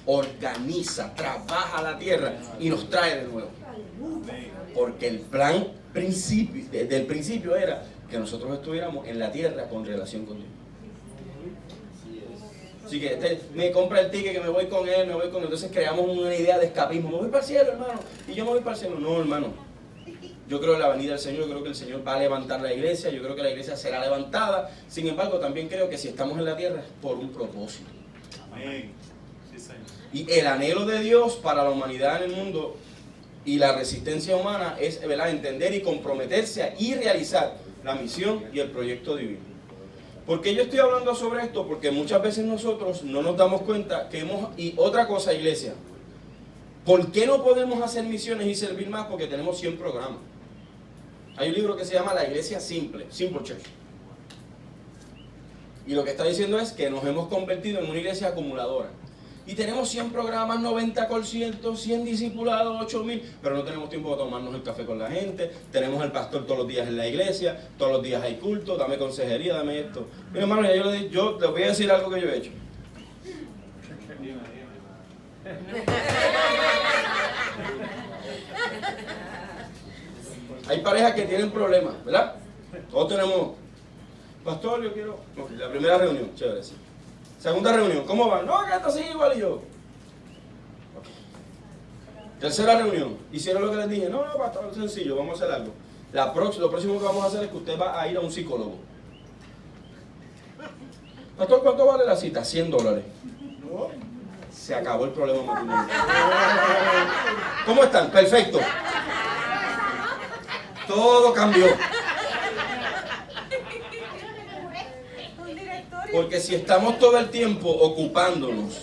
organiza, trabaja la tierra y nos trae de nuevo. Porque el plan desde el principio era que nosotros estuviéramos en la tierra con relación con Dios. Así que me compra el ticket que me voy con él, entonces creamos una idea de escapismo. Me voy para el cielo, hermano, y yo me voy para el cielo. No, hermano. Yo creo en la venida del Señor, yo creo que el Señor va a levantar la iglesia, yo creo que la iglesia será levantada. Sin embargo, también creo que si estamos en la tierra es por un propósito. Amén. Sí, Señor. Y el anhelo de Dios para la humanidad en el mundo y la resistencia humana es, ¿verdad?, entender y comprometerse y realizar la misión y el proyecto divino. ¿Por qué yo estoy hablando sobre esto? Porque muchas veces nosotros no nos damos cuenta que y otra cosa, iglesia, ¿por qué no podemos hacer misiones y servir más? Porque tenemos 100 programas. Hay un libro que se llama La Iglesia Simple Church. Y lo que está diciendo es que nos hemos convertido en una iglesia acumuladora. Y tenemos 100 programas, 90%, 100 discipulados, 8,000, pero no tenemos tiempo de tomarnos el café con la gente. Tenemos el pastor todos los días en la iglesia, todos los días hay culto, dame consejería, dame esto. Mira, hermano, yo les voy a decir algo que yo he hecho. Hay parejas que tienen problemas, ¿verdad? Todos tenemos, pastor, yo quiero... Okay, la primera reunión, chévere, sí. Segunda reunión, ¿cómo van? No, que esto sigue igual y yo. Okay. Tercera reunión, hicieron lo que les dije. No, pastor, es sencillo, vamos a hacer algo. Lo próximo que vamos a hacer es que usted va a ir a un psicólogo. Pastor, ¿cuánto vale la cita? $100. Se acabó el problema matrimonial. ¿Cómo están? Perfecto. Todo cambió. Porque si estamos todo el tiempo ocupándonos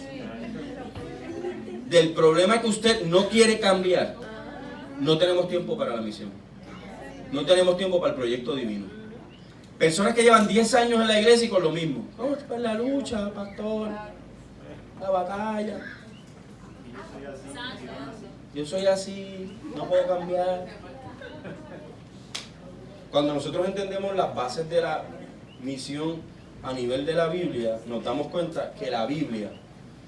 del problema que usted no quiere cambiar, no tenemos tiempo para la misión. No tenemos tiempo para el proyecto divino. Personas que llevan 10 años en la iglesia y con lo mismo. Oh, es la lucha, pastor. La batalla. Yo soy así, no puedo cambiar. Cuando nosotros entendemos las bases de la misión a nivel de la Biblia, nos damos cuenta que la Biblia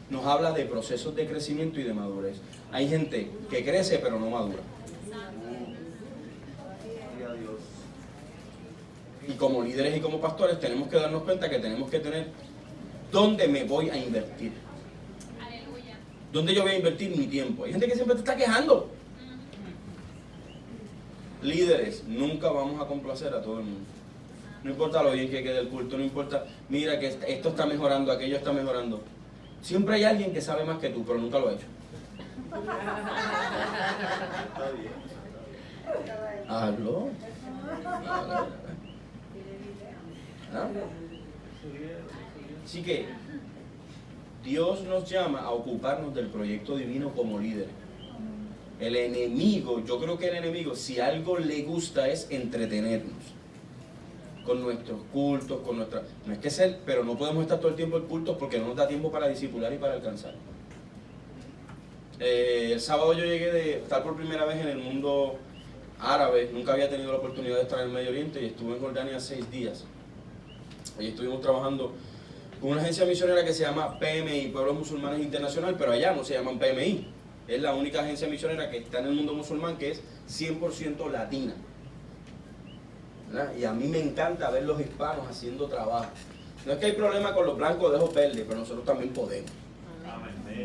nos habla de procesos de crecimiento y de madurez. Hay gente que crece pero no madura. Y como líderes y como pastores tenemos que darnos cuenta que tenemos que tener dónde me voy a invertir. ¿Dónde yo voy a invertir mi tiempo? Hay gente que siempre te está quejando. Líderes, nunca vamos a complacer a todo el mundo. No importa lo bien que quede el culto, no importa, mira que esto está mejorando, aquello está mejorando. Siempre hay alguien que sabe más que tú, pero nunca lo ha hecho. Está bien. Hazlo. ¿Ah? Así que Dios nos llama a ocuparnos del proyecto divino como líderes. El enemigo, yo creo que el enemigo, si algo le gusta es entretenernos con nuestros cultos, con nuestra... No es que ser, pero no podemos estar todo el tiempo en cultos porque no nos da tiempo para discipular y para alcanzar. El sábado yo llegué de estar por primera vez en el mundo árabe, nunca había tenido la oportunidad de estar en el Medio Oriente y estuve en Jordania 6 días. Allí estuvimos trabajando con una agencia misionera que se llama PMI, Pueblos Musulmanes Internacional, pero allá no se llaman PMI. Es la única agencia misionera que está en el mundo musulmán que es 100% latina. ¿Verdad? Y a mí me encanta ver los hispanos haciendo trabajo. No es que hay problema con los blancos de ojos verdes, pero nosotros también podemos.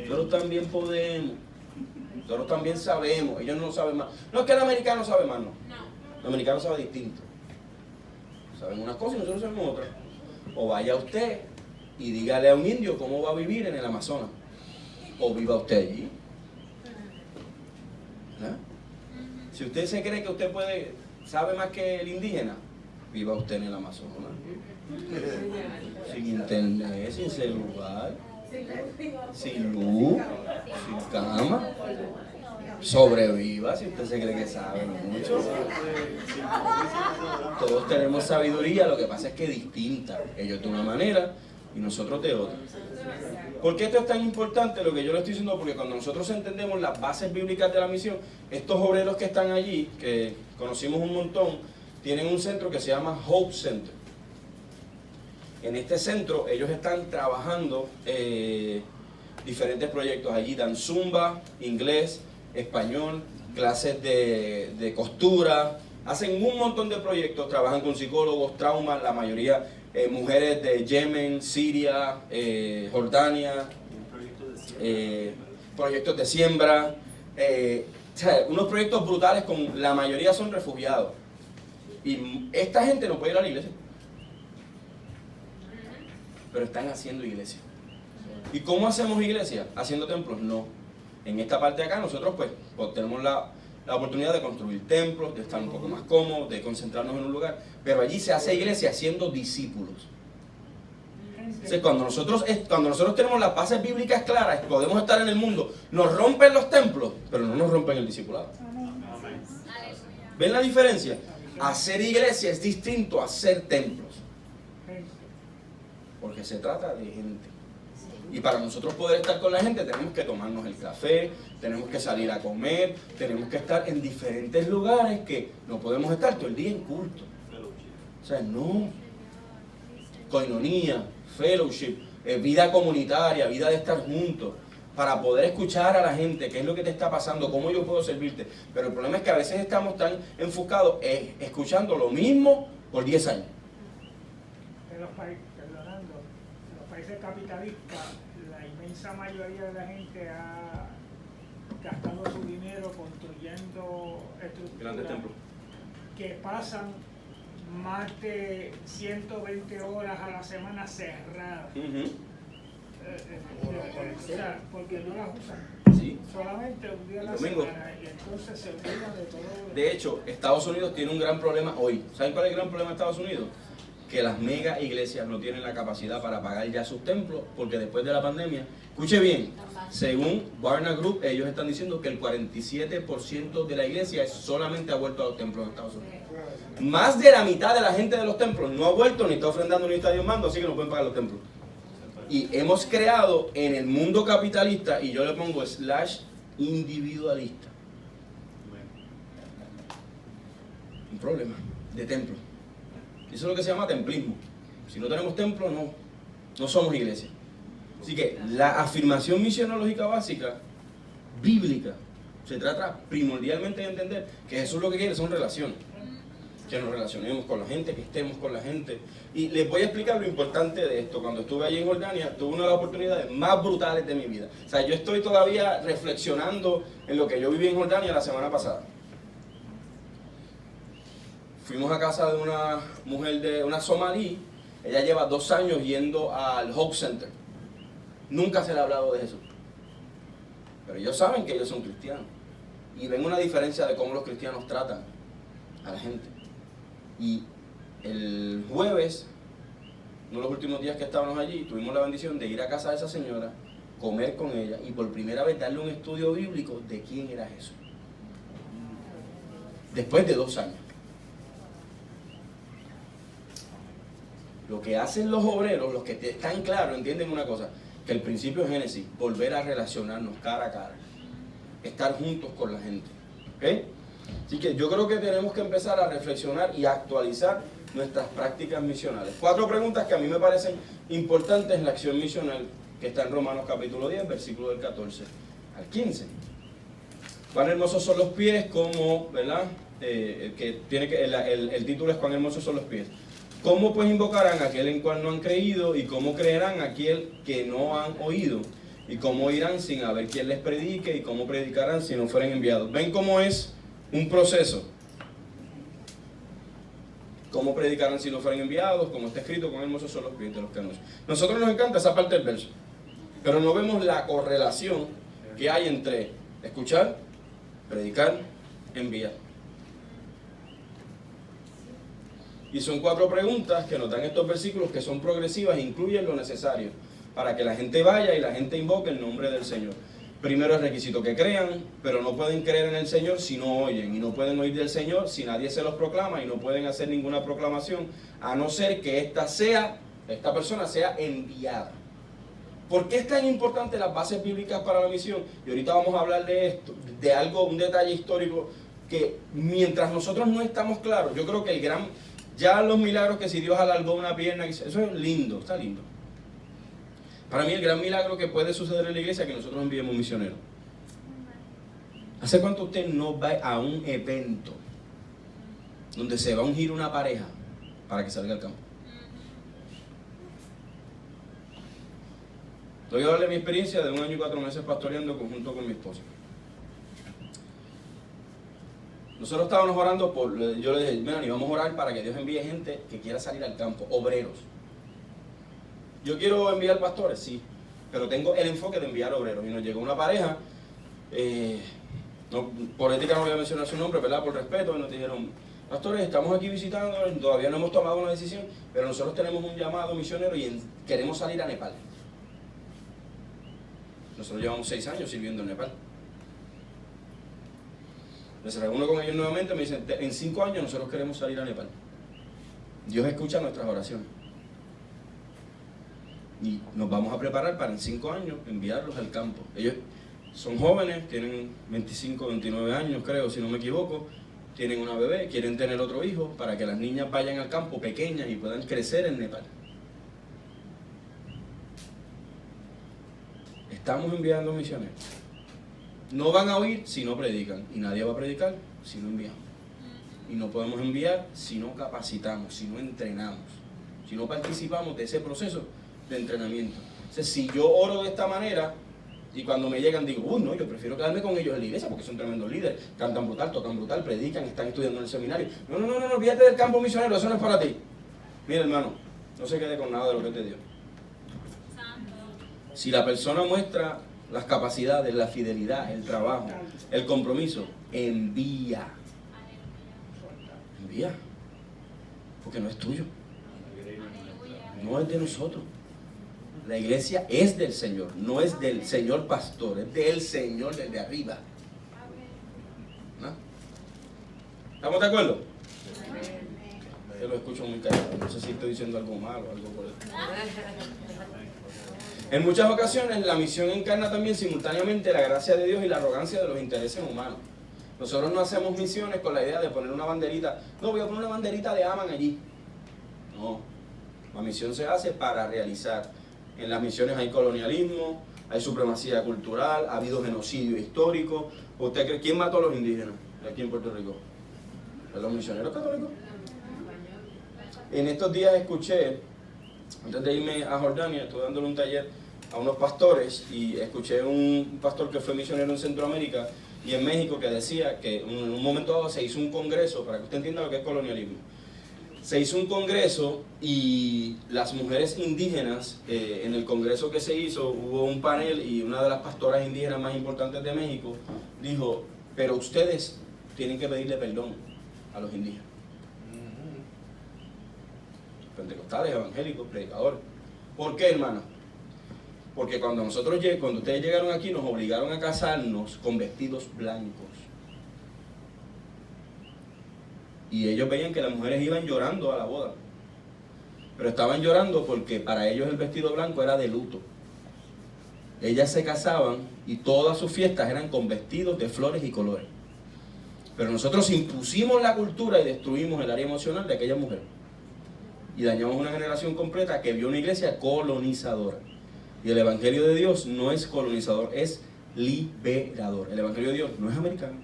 Nosotros también podemos. Nosotros también sabemos. Ellos no saben más. No es que el americano sabe más, no. El americano sabe distinto. Saben unas cosas y nosotros sabemos otras. O vaya usted y dígale a un indio cómo va a vivir en el Amazonas. O viva usted allí. ¿Ah? Si usted se cree que usted sabe más que el indígena, viva usted en el Amazonas. Sin internet, sin celular, sin luz, sin cama. Sobreviva si usted se cree que sabe mucho. Todos tenemos sabiduría, lo que pasa es que distinta. Ellos de una manera y nosotros de otra. ¿Por qué esto es tan importante? Lo que yo le estoy diciendo, porque cuando nosotros entendemos las bases bíblicas de la misión, estos obreros que están allí, que conocimos un montón, tienen un centro que se llama Hope Center. En este centro ellos están trabajando diferentes proyectos. Allí dan zumba, inglés, español, clases de costura, hacen un montón de proyectos, trabajan con psicólogos, traumas, la mayoría mujeres de Yemen, Siria, Jordania, proyectos de siembra, unos proyectos brutales, con la mayoría son refugiados. Y esta gente no puede ir a la iglesia, pero están haciendo iglesia. ¿Y cómo hacemos iglesia? ¿Haciendo templos? No. En esta parte de acá nosotros pues tenemos la oportunidad de construir templos, de estar un poco más cómodos, de concentrarnos en un lugar, pero allí se hace iglesia haciendo discípulos. Entonces, cuando nosotros tenemos las bases bíblicas claras, podemos estar en el mundo, nos rompen los templos, pero no nos rompen el discipulado. ¿Ven la diferencia? Hacer iglesia es distinto a hacer templos, porque se trata de gente. Y para nosotros poder estar con la gente tenemos que tomarnos el café, tenemos que salir a comer, tenemos que estar en diferentes lugares, que no podemos estar todo el día en culto. O sea, no. Coinonía, fellowship, vida comunitaria, vida de estar juntos, para poder escuchar a la gente, qué es lo que te está pasando, cómo yo puedo servirte. Pero el problema es que a veces estamos tan enfocados escuchando lo mismo por 10 años. En los países capitalistas, la inmensa mayoría de la gente ha gastado su dinero construyendo Grandes estructuras templos. que pasan más de 120 horas a la semana cerradas. O sea, porque no las usan. Sí. Solamente un día a la Domingo. semana, y entonces se olvidan de todo. De hecho, Estados Unidos tiene un gran problema hoy. ¿Saben cuál es el gran problema de Estados Unidos? Que las mega iglesias no tienen la capacidad para pagar ya sus templos, porque después de la pandemia, escuche bien, según Barna Group, ellos están diciendo que el 47% de la iglesia solamente ha vuelto a los templos de Estados Unidos. Más de la mitad de la gente de los templos no ha vuelto, ni está ofrendando, ni está diezmando, así que no pueden pagar los templos. Y hemos creado en el mundo capitalista, y yo le pongo / individualista, un problema de templo. Eso es lo que se llama templismo. Si no tenemos templo, no somos iglesia. Así que la afirmación misionológica básica, bíblica, se trata primordialmente de entender que Jesús lo que quiere son relaciones. Que nos relacionemos con la gente, que estemos con la gente. Y les voy a explicar lo importante de esto. Cuando estuve allí en Jordania, tuve una de las oportunidades más brutales de mi vida. O sea, yo estoy todavía reflexionando en lo que yo viví en Jordania la semana pasada. Fuimos a casa de una mujer, de una somalí. Ella lleva 2 años yendo al Hope Center. Nunca se le ha hablado de Jesús. pero ellos saben que ellos son cristianos y ven una diferencia de cómo los cristianos tratan a la gente. Y el jueves, uno de los últimos días que estábamos allí, tuvimos la bendición de ir a casa de esa señora, comer con ella y por primera vez darle un estudio bíblico de quién era Jesús. Después de 2 años. Lo que hacen los obreros, los que están claros, entienden una cosa, que el principio de Génesis, volver a relacionarnos cara a cara, estar juntos con la gente. ¿Okay? Así que yo creo que tenemos que empezar a reflexionar y a actualizar nuestras prácticas misionales. 4 preguntas que a mí me parecen importantes en la acción misional, que está en Romanos capítulo 10, versículo del 14 al 15. Cuán hermosos son los pies, como, ¿verdad? El título es cuán hermosos son los pies. ¿Cómo pues invocarán a aquel en cual no han creído? ¿Y cómo creerán a aquel que no han oído? ¿Y cómo irán sin haber quien les predique? ¿Y cómo predicarán si no fueren enviados? ¿Ven cómo es un proceso? ¿Cómo predicarán si no fueren enviados? Como está escrito, cuán hermosos son los pies de los que no. Nosotros nos encanta esa parte del verso, pero no vemos la correlación que hay entre escuchar, predicar, enviar. Y son 4 preguntas que nos dan estos versículos que son progresivas e incluyen lo necesario para que la gente vaya y la gente invoque el nombre del Señor. Primero es requisito que crean, pero no pueden creer en el Señor si no oyen, y no pueden oír del Señor si nadie se los proclama, y no pueden hacer ninguna proclamación a no ser que esta persona sea enviada. ¿Por qué es tan importante las bases bíblicas para la misión? Y ahorita vamos a hablar de esto, de algo, un detalle histórico que mientras nosotros no estamos claros, yo creo que ya los milagros que si Dios alargó una pierna, eso es lindo, está lindo. Para mí el gran milagro que puede suceder en la iglesia es que nosotros enviemos misioneros. ¿Hace cuánto usted no va a un evento donde se va a ungir una pareja para que salga al campo? Voy a darle mi experiencia de 1 año y 4 meses pastoreando junto con mi esposa. Nosotros estábamos orando yo le dije, Melanie, vamos a orar para que Dios envíe gente que quiera salir al campo, obreros. Yo quiero enviar pastores, sí, pero tengo el enfoque de enviar obreros. Y nos llegó una pareja, por ética no voy a mencionar su nombre, ¿verdad? Por respeto, y nos dijeron, pastores, estamos aquí visitando, todavía no hemos tomado una decisión, pero nosotros tenemos un llamado misionero y queremos salir a Nepal. Nosotros llevamos 6 años sirviendo en Nepal. Les reúno con ellos nuevamente, me dicen, en 5 años nosotros queremos salir a Nepal. Dios escucha nuestras oraciones. Y nos vamos a preparar para en 5 años enviarlos al campo. Ellos son jóvenes, tienen 25, 29 años creo, si no me equivoco. Tienen una bebé, quieren tener otro hijo para que las niñas vayan al campo pequeñas y puedan crecer en Nepal. Estamos enviando misioneros. No van a oír si no predican, y nadie va a predicar si no enviamos. Y no podemos enviar si no capacitamos, si no entrenamos, si no participamos de ese proceso de entrenamiento. Entonces, si yo oro de esta manera y cuando me llegan digo, no, yo prefiero quedarme con ellos en la iglesia porque son tremendos líderes, cantan brutal, tocan brutal, predican, están estudiando en el seminario. No, olvídate del campo misionero, eso no es para ti. Mira, hermano, no se quede con nada de lo que te dio. Si la persona muestra las capacidades, la fidelidad, el trabajo, el compromiso, envía. Envía. Porque no es tuyo. No es de nosotros. La iglesia es del Señor, no es del Señor pastor, es del Señor desde arriba. ¿No? ¿Estamos de acuerdo? Yo lo escucho muy callado, no sé si estoy diciendo algo malo o algo por eso. En muchas ocasiones la misión encarna también simultáneamente la gracia de Dios y la arrogancia de los intereses humanos. Nosotros no hacemos misiones con la idea de poner una banderita, no, voy a poner una banderita de Aman allí. No, la misión se hace para realizar. En las misiones hay colonialismo, hay supremacía cultural, ha habido genocidio histórico. ¿Usted cree quién mató a los indígenas aquí en Puerto Rico? ¿Los misioneros católicos? En estos días escuché, antes de irme a Jordania, estuve dándole un taller a unos pastores y escuché un pastor que fue misionero en Centroamérica y en México que decía que en un momento dado se hizo un congreso, para que usted entienda lo que es colonialismo. se hizo un congreso y las mujeres indígenas, en el congreso que se hizo, hubo un panel y una de las pastoras indígenas más importantes de México dijo, pero ustedes tienen que pedirle perdón a los indígenas. Pentecostales, evangélicos, predicadores. ¿Por qué, hermano? Porque cuando ustedes llegaron aquí nos obligaron a casarnos con vestidos blancos. Y ellos veían que las mujeres iban llorando a la boda. Pero estaban llorando porque para ellos el vestido blanco era de luto. Ellas se casaban y todas sus fiestas eran con vestidos de flores y colores. Pero nosotros impusimos la cultura y destruimos el área emocional de aquella mujer. Y dañamos una generación completa que vio una iglesia colonizadora. Y el Evangelio de Dios no es colonizador, es liberador. El Evangelio de Dios no es americano,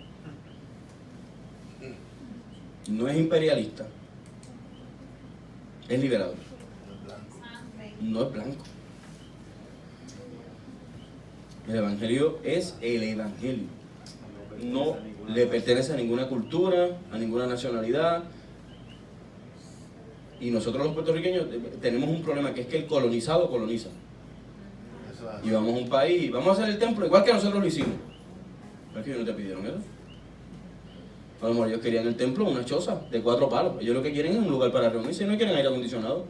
no es imperialista, es liberador. No es blanco. El Evangelio es el Evangelio. No le pertenece a ninguna cultura, a ninguna nacionalidad. Y nosotros los puertorriqueños tenemos un problema, que es que el colonizado coloniza. Y vamos a un país, vamos a hacer el templo igual que nosotros lo hicimos. ¿Pero es que ellos no te pidieron eso? A lo mejor ellos querían el templo, una choza de 4 palos. Ellos lo que quieren es un lugar para reunirse, no quieren aire acondicionado.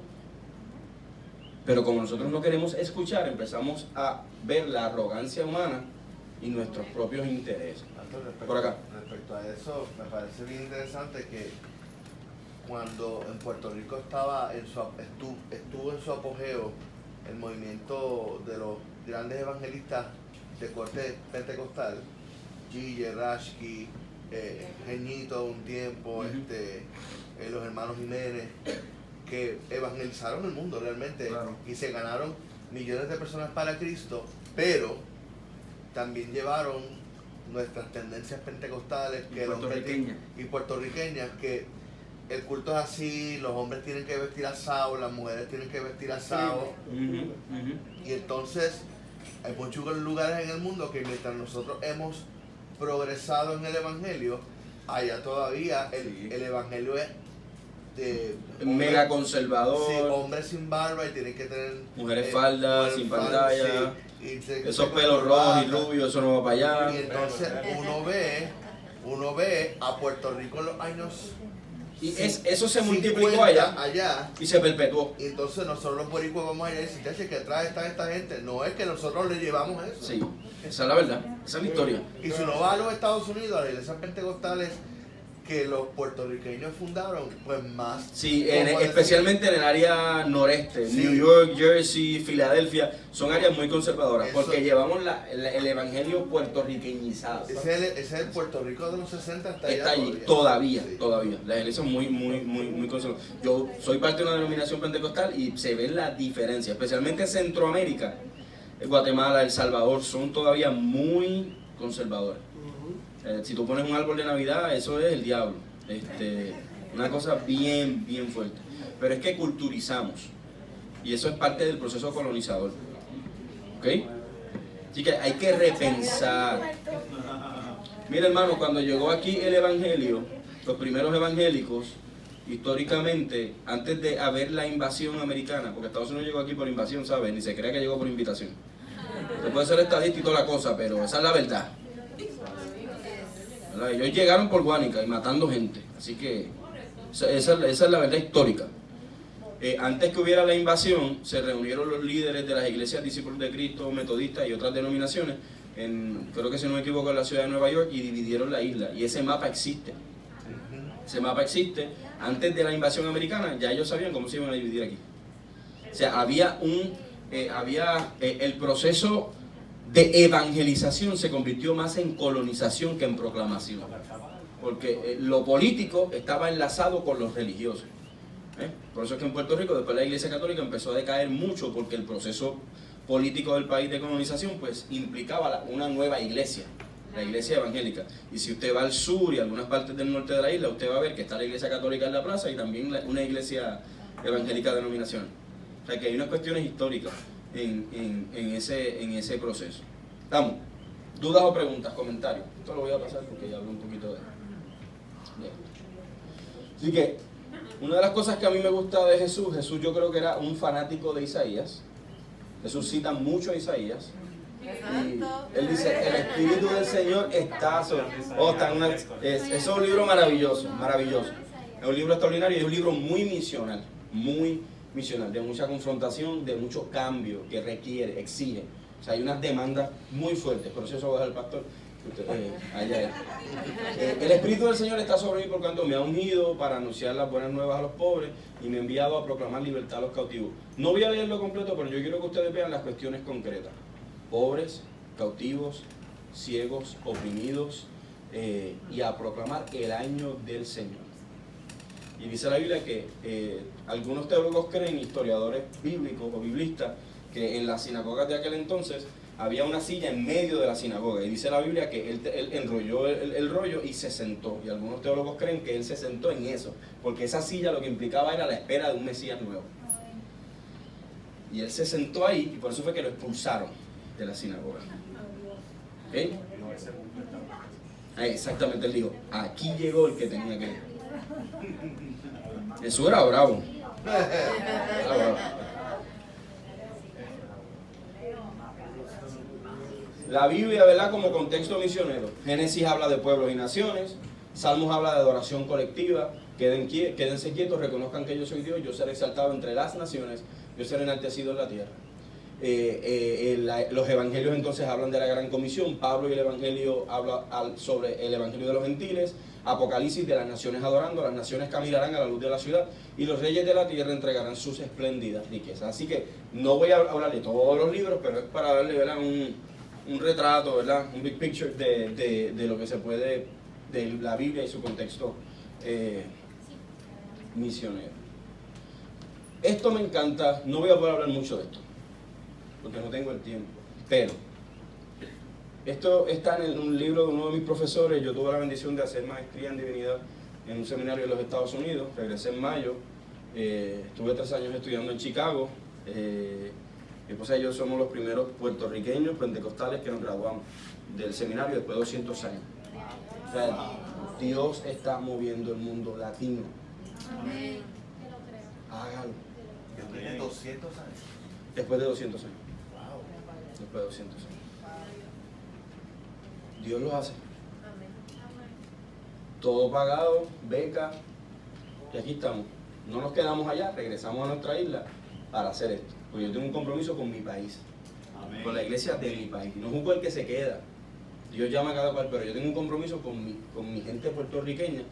Pero como nosotros no queremos escuchar, empezamos a ver la arrogancia humana y nuestros propios intereses. Por acá. Respecto a eso, me parece bien interesante que cuando en Puerto Rico estuvo en su apogeo el movimiento de los grandes evangelistas de corte pentecostal, Gille, Rashki, Geñito un tiempo, los hermanos Jiménez, que evangelizaron el mundo realmente, claro, y se ganaron millones de personas para Cristo, pero también llevaron nuestras tendencias pentecostales y puertorriqueñas, que el culto es así, los hombres tienen que vestir asado, las mujeres tienen que vestir asado. Y entonces hay muchos lugares en el mundo que mientras nosotros hemos progresado en el Evangelio, allá todavía el Evangelio es de mega conservador. Sí, hombres sin barba y tienen que tener mujeres faldas, sin pantalla, sí, esos pelos rojos y rubios, eso no va para allá. Y entonces uno ve a Puerto Rico en los años y eso se multiplicó allá y se perpetuó. Y entonces nosotros los boricuas vamos allá y decimos, que atrás está esta gente. No es que nosotros le llevamos eso. Sí, esa es la verdad, esa es la historia. Y si uno va a los Estados Unidos, a las iglesias pentecostales que los puertorriqueños fundaron, pues más. Sí, especialmente en el área noreste, sí. New York, Jersey, Filadelfia, son áreas muy conservadoras, eso, porque llevamos el evangelio puertorriqueñizado. Ese es el Puerto Rico de los 60, está allí todavía. Las iglesias son muy conservadoras. Yo soy parte de una denominación pentecostal y se ve la diferencia, especialmente en Centroamérica, Guatemala, El Salvador, son todavía muy conservadores. Si tú pones un árbol de Navidad, eso es el diablo. Una cosa bien fuerte. Pero es que culturizamos. Y eso es parte del proceso colonizador. ¿Ok? Así que hay que repensar. Mira, hermano, cuando llegó aquí el evangelio, los primeros evangélicos, históricamente, antes de haber la invasión americana, porque Estados Unidos llegó aquí por invasión, ¿sabes? Ni se cree que llegó por invitación. Se puede ser estadista y toda la cosa, pero esa es la verdad. Ellos llegaron por Guánica y matando gente, así que esa es la verdad histórica. Antes que hubiera la invasión, se reunieron los líderes de las iglesias Discípulos de Cristo, Metodistas y otras denominaciones, creo que si no me equivoco en la ciudad de Nueva York, y dividieron la isla, y ese mapa existe. Antes de la invasión americana, ya ellos sabían cómo se iban a dividir aquí. O sea, había el proceso de evangelización se convirtió más en colonización que en proclamación, porque lo político estaba enlazado con los religiosos. Por eso es que en Puerto Rico después la Iglesia Católica empezó a decaer mucho, porque el proceso político del país de colonización pues implicaba una nueva iglesia, la iglesia evangélica. Y si usted va al sur y algunas partes del norte de la isla, usted va a ver que está la Iglesia Católica en la plaza y también una iglesia evangélica denominacional. O sea que hay unas cuestiones históricas en ese proceso. ¿Estamos? ¿Dudas o preguntas? ¿Comentarios? Esto lo voy a pasar porque ya hablo un poquito de... Bien. Así que Una de las cosas que a mí me gusta de Jesús, yo creo que era un fanático de Isaías. Jesús cita mucho a Isaías. Y él dice, el Espíritu del Señor está sobre... es un libro maravilloso, maravilloso. Es un libro extraordinario y es un libro muy misional, de mucha confrontación, de mucho cambio que requiere, exige. O sea, hay unas demandas muy fuertes, por eso lo voy a dejar al pastor. El Espíritu del Señor está sobre mí por cuanto me ha ungido para anunciar las buenas nuevas a los pobres y me ha enviado a proclamar libertad a los cautivos. No voy a leerlo completo, pero yo quiero que ustedes vean las cuestiones concretas. Pobres, cautivos, ciegos, oprimidos, y a proclamar el año del Señor. Y dice la Biblia que algunos teólogos creen, historiadores bíblicos o biblistas, que en las sinagogas de aquel entonces había una silla en medio de la sinagoga. Y dice la Biblia que él enrolló el rollo y se sentó. Y algunos teólogos creen que él se sentó en eso, porque esa silla lo que implicaba era la espera de un Mesías nuevo. Y él se sentó ahí y por eso fue que lo expulsaron de la sinagoga. ¿Okay? Exactamente, él dijo, aquí llegó el que tenía que ir. Jesús era bravo. Era bravo. La Biblia, ¿verdad?, como contexto misionero. Génesis habla de pueblos y naciones. Salmos habla de adoración colectiva. Quédense quietos, reconozcan que yo soy Dios. Yo seré exaltado entre las naciones. Yo seré enaltecido en la tierra. Los evangelios entonces hablan de la gran comisión. Pablo y el evangelio habla sobre el evangelio de los gentiles. Apocalipsis de las naciones adorando. Las naciones caminarán a la luz de la ciudad y los reyes de la tierra entregarán sus espléndidas riquezas. Así que no voy a hablar de todos los libros, pero es para darle, ¿verdad?, un retrato, ¿verdad?, un big picture de lo que se puede, de la Biblia y su contexto misionero. Esto me encanta. No voy a poder hablar mucho de esto porque no tengo el tiempo, pero esto está en un libro de uno de mis profesores. Yo tuve la bendición de hacer maestría en divinidad en un seminario de los Estados Unidos. Regresé en mayo. Estuve 3 años estudiando en Chicago. Mi esposa y yo somos los primeros puertorriqueños pentecostales que nos graduamos del seminario después de 200 años. O sea, Dios está moviendo el mundo latino. Hágalo. Tiene 200 años. Después de 200 años. Después de 200 años. Dios lo hace. Todo pagado, beca, y aquí estamos. No nos quedamos allá, regresamos a nuestra isla para hacer esto. Porque yo tengo un compromiso con mi país. Amén. Con la iglesia de mi país. No juzgo el que se queda. Dios llama a cada cual, pero yo tengo un compromiso con mi gente puertorriqueña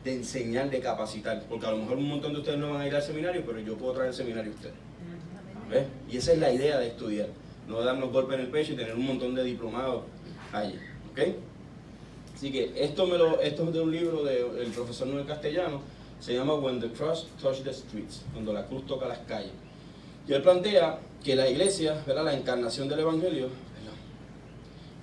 de enseñar, de capacitar. Porque a lo mejor un montón de ustedes no van a ir al seminario, pero yo puedo traer el seminario a ustedes. ¿Ves? Y esa es la idea de estudiar. No darnos golpes en el pecho y tener un montón de diplomados allí. ¿Ok? Así que esto es de un libro del profesor Noel Castellano. Se llama When the Cross Touched the Streets. Cuando la cruz toca las calles. Y él plantea que la iglesia, ¿verdad?, la encarnación del evangelio,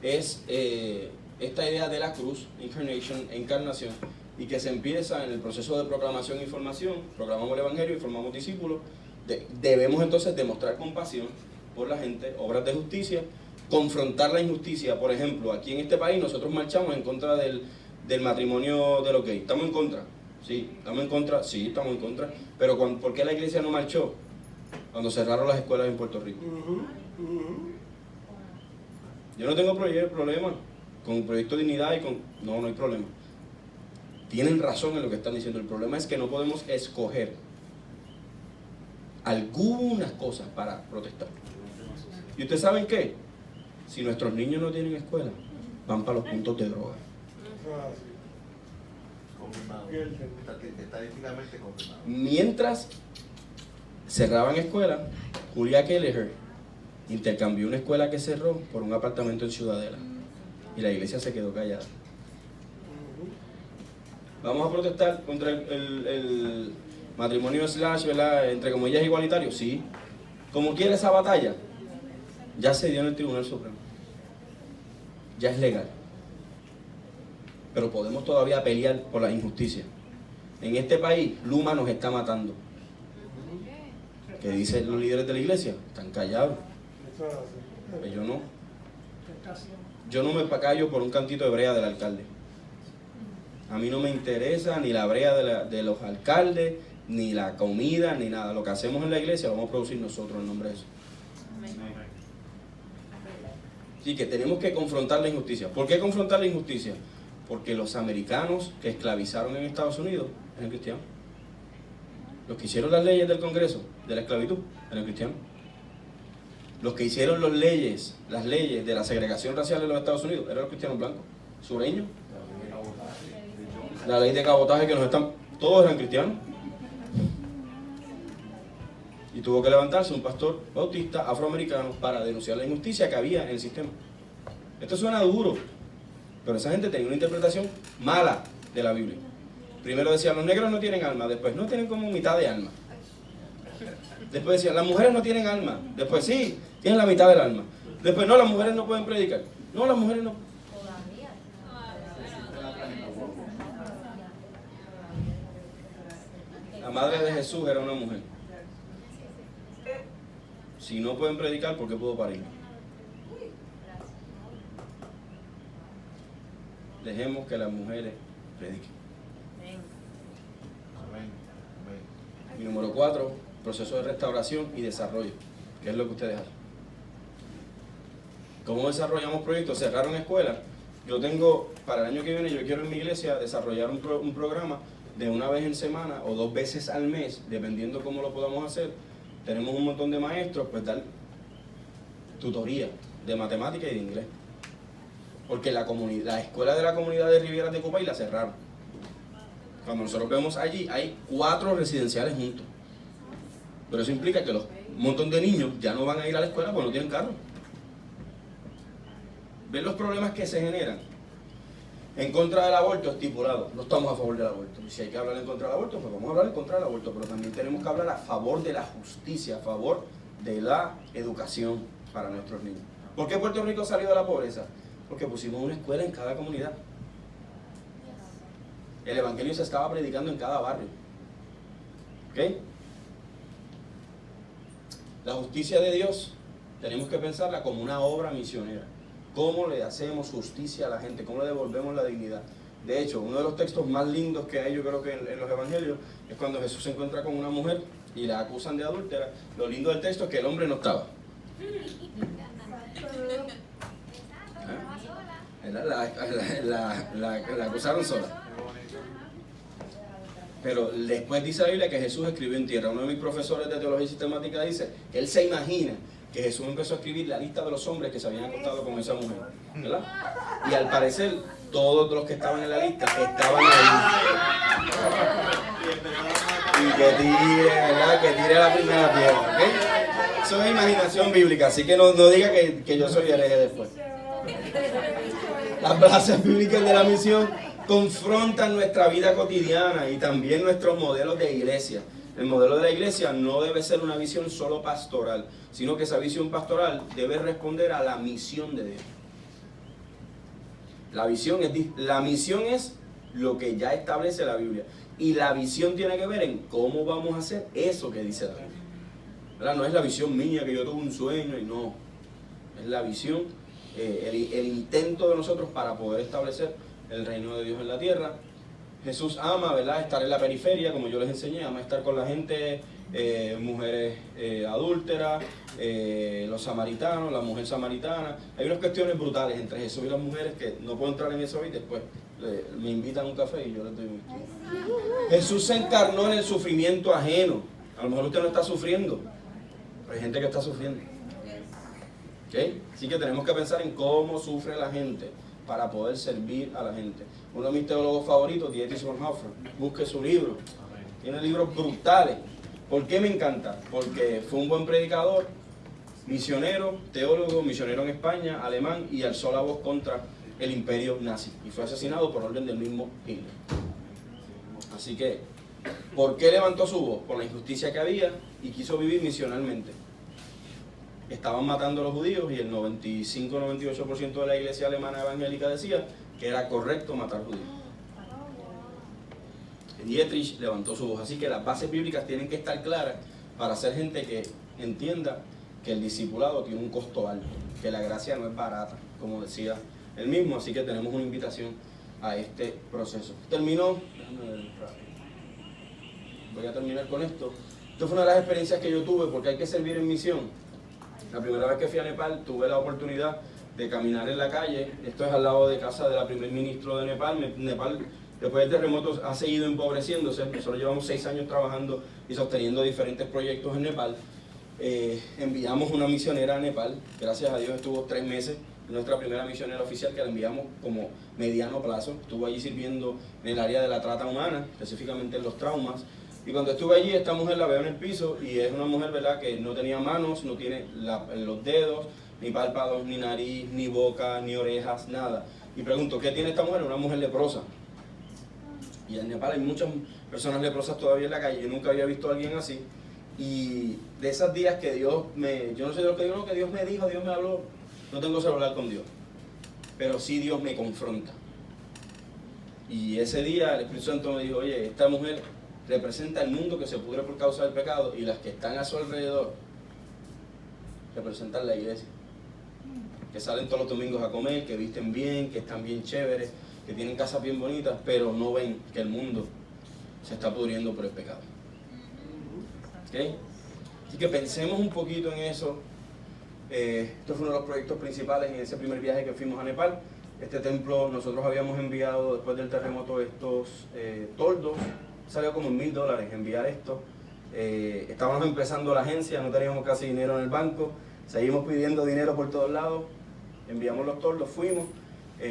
es esta idea de la cruz, incarnation, encarnación, y que se empieza en el proceso de proclamación y formación. Proclamamos el evangelio y formamos discípulos. Debemos entonces demostrar compasión por la gente, obras de justicia, confrontar la injusticia. Por ejemplo, aquí en este país nosotros marchamos en contra del matrimonio de los gays. ¿Estamos en contra? Sí. ¿Estamos en contra? Sí, estamos en contra. Pero ¿por qué la iglesia no marchó cuando cerraron las escuelas en Puerto Rico? Yo no tengo problema con Proyecto Dignidad y con... No hay problema. Tienen razón en lo que están diciendo. El problema es que no podemos escoger algunas cosas para protestar. ¿Y ustedes saben qué? Si nuestros niños no tienen escuela, van para los puntos de droga. Confirmado. Estadísticamente confirmado. Mientras cerraban escuelas, Julia Kelleher intercambió una escuela que cerró por un apartamento en Ciudadela. Y la iglesia se quedó callada. ¿Vamos a protestar contra el matrimonio slash, ¿verdad?, entre comillas igualitario? Sí. Como quiera esa batalla, ya se dio en el Tribunal Supremo. Ya es legal. Pero podemos todavía pelear por la injusticia. En este país, Luma nos está matando. ¿Qué dicen los líderes de la iglesia? Están callados. Pues yo no. Yo no me callo por un cantito de brea del alcalde. A mí no me interesa ni la brea de los alcaldes, ni la comida, ni nada. Lo que hacemos en la iglesia lo vamos a producir nosotros en nombre de Jesús. Así que tenemos que confrontar la injusticia. ¿Por qué confrontar la injusticia? Porque los americanos que esclavizaron en Estados Unidos eran cristianos. Los que hicieron las leyes del Congreso de la esclavitud eran cristianos. Los que hicieron las leyes de la segregación racial en los Estados Unidos eran los cristianos blancos, sureños. La ley de cabotaje que nos están... Todos eran cristianos. Y tuvo que levantarse un pastor bautista afroamericano para denunciar la injusticia que había en el sistema. Esto suena duro, pero esa gente tenía una interpretación mala de la Biblia. Primero decían, los negros no tienen alma, después no tienen como mitad de alma. Después decían, las mujeres no tienen alma, después sí, tienen la mitad del alma. Después no, las mujeres no pueden predicar. No, las mujeres no. La madre de Jesús era una mujer. Si no pueden predicar, ¿por qué puedo parir? Dejemos que las mujeres prediquen. Y número 4, proceso de restauración y desarrollo, que es lo que ustedes hacen. ¿Cómo desarrollamos proyectos? Cerraron escuelas. Yo tengo, para el año que viene, yo quiero en mi iglesia desarrollar un programa de una vez en semana o 2 veces al mes, dependiendo cómo lo podamos hacer. Tenemos un montón de maestros, pues dar tutoría de matemática y de inglés. Porque la escuela de la comunidad de Riviera de Copay la cerraron. Cuando nosotros vemos allí, hay 4 residenciales juntos. Pero eso implica que un montón de niños ya no van a ir a la escuela porque no tienen carro. ¿Ven los problemas que se generan? En contra del aborto estipulado. No estamos a favor del aborto. Y si hay que hablar en contra del aborto, pues vamos a hablar en contra del aborto. Pero también tenemos que hablar a favor de la justicia, a favor de la educación para nuestros niños. ¿Por qué Puerto Rico salió de la pobreza? Porque pusimos una escuela en cada comunidad. El evangelio se estaba predicando en cada barrio. ¿Ok? La justicia de Dios tenemos que pensarla como una obra misionera. ¿Cómo le hacemos justicia a la gente? ¿Cómo le devolvemos la dignidad? De hecho, uno de los textos más lindos que hay, yo creo que en los evangelios, es cuando Jesús se encuentra con una mujer y la acusan de adúltera. Lo lindo del texto es que el hombre no estaba. La acusaron sola. Pero después dice la Biblia que Jesús escribió en tierra. Uno de mis profesores de teología sistemática dice que él se imagina que Jesús empezó a escribir la lista de los hombres que se habían acostado con esa mujer, ¿verdad? Y al parecer todos los que estaban en la lista estaban ahí. Y que tire, ¿verdad? Que tire la primera piedra, ¿ok? Eso es imaginación bíblica, así que no diga que yo soy hereje después. Las bases bíblicas de la misión confrontan nuestra vida cotidiana y también nuestros modelos de iglesia. El modelo de la iglesia no debe ser una visión solo pastoral, sino que esa visión pastoral debe responder a la misión de Dios. La misión es lo que ya establece la Biblia. Y la visión tiene que ver en cómo vamos a hacer eso que dice la Biblia. ¿Verdad? No es la visión mía que yo tuve un sueño y no. Es la visión, el intento de nosotros para poder establecer el reino de Dios en la tierra. Jesús ama, ¿verdad?, estar en la periferia, como yo les enseñé, ama estar con la gente, mujeres adúlteras, los samaritanos, la mujer samaritana. Hay unas cuestiones brutales entre Jesús y las mujeres que no puedo entrar en eso hoy, después me invitan a un café y yo les doy un whisky. Jesús se encarnó en el sufrimiento ajeno. A lo mejor usted no está sufriendo, pero hay gente que está sufriendo. ¿Okay? Así que tenemos que pensar en cómo sufre la gente para poder servir a la gente. Uno de mis teólogos favoritos, Dietrich Bonhoeffer, busque su libro. Tiene libros brutales. ¿Por qué me encanta? Porque fue un buen predicador, misionero, teólogo, misionero en España, alemán, y alzó la voz contra el imperio nazi. Y fue asesinado por orden del mismo Hitler. Así que, ¿por qué levantó su voz? Por la injusticia que había y quiso vivir misionalmente. Estaban matando a los judíos y el 95-98% de la iglesia alemana evangélica decía que era correcto matar judíos. Dietrich levantó su voz. Así que las bases bíblicas tienen que estar claras para ser gente que entienda que el discipulado tiene un costo alto, que la gracia no es barata, como decía él mismo. Así que tenemos una invitación a este proceso. Terminó voy a terminar con esto. Esto fue una de las experiencias que yo tuve porque hay que servir en misión. La primera vez que fui a Nepal tuve la oportunidad de caminar en la calle. Esto es al lado de casa de la primer ministro de Nepal. Nepal, después del terremoto, ha seguido empobreciéndose. Nosotros llevamos 6 años trabajando y sosteniendo diferentes proyectos en Nepal. Enviamos una misionera a Nepal. Gracias a Dios estuvo 3 meses. Nuestra primera misionera oficial, que la enviamos como mediano plazo. Estuvo allí sirviendo en el área de la trata humana, específicamente en los traumas. Y cuando estuve allí, esta mujer la veo en el piso y es una mujer, ¿verdad?, que no tenía manos, no tiene los dedos, ni párpados, ni nariz, ni boca, ni orejas, nada. Y pregunto, ¿qué tiene esta mujer? Una mujer leprosa. Y en Nepal hay muchas personas leprosas todavía en la calle. Yo nunca había visto a alguien así. Y de esos días que Dios yo no sé de lo que digo, que Dios me dijo, Dios me habló. No tengo celular con Dios, pero sí Dios me confronta. Y ese día el Espíritu Santo me dijo, oye, esta mujer representa el mundo que se pudre por causa del pecado, y las que están a su alrededor representan la iglesia, que salen todos los domingos a comer, que visten bien, que están bien chéveres, que tienen casas bien bonitas, pero no ven que el mundo se está pudriendo por el pecado. ¿Okay? Así que pensemos un poquito en eso. Esto fue uno de los proyectos principales en ese primer viaje que fuimos a Nepal. Este templo, nosotros habíamos enviado después del terremoto estos toldos. Salió como $1,000 enviar esto. Estábamos empezando la agencia, no teníamos casi dinero en el banco, seguimos pidiendo dinero por todos lados. Enviamos los toldos, fuimos,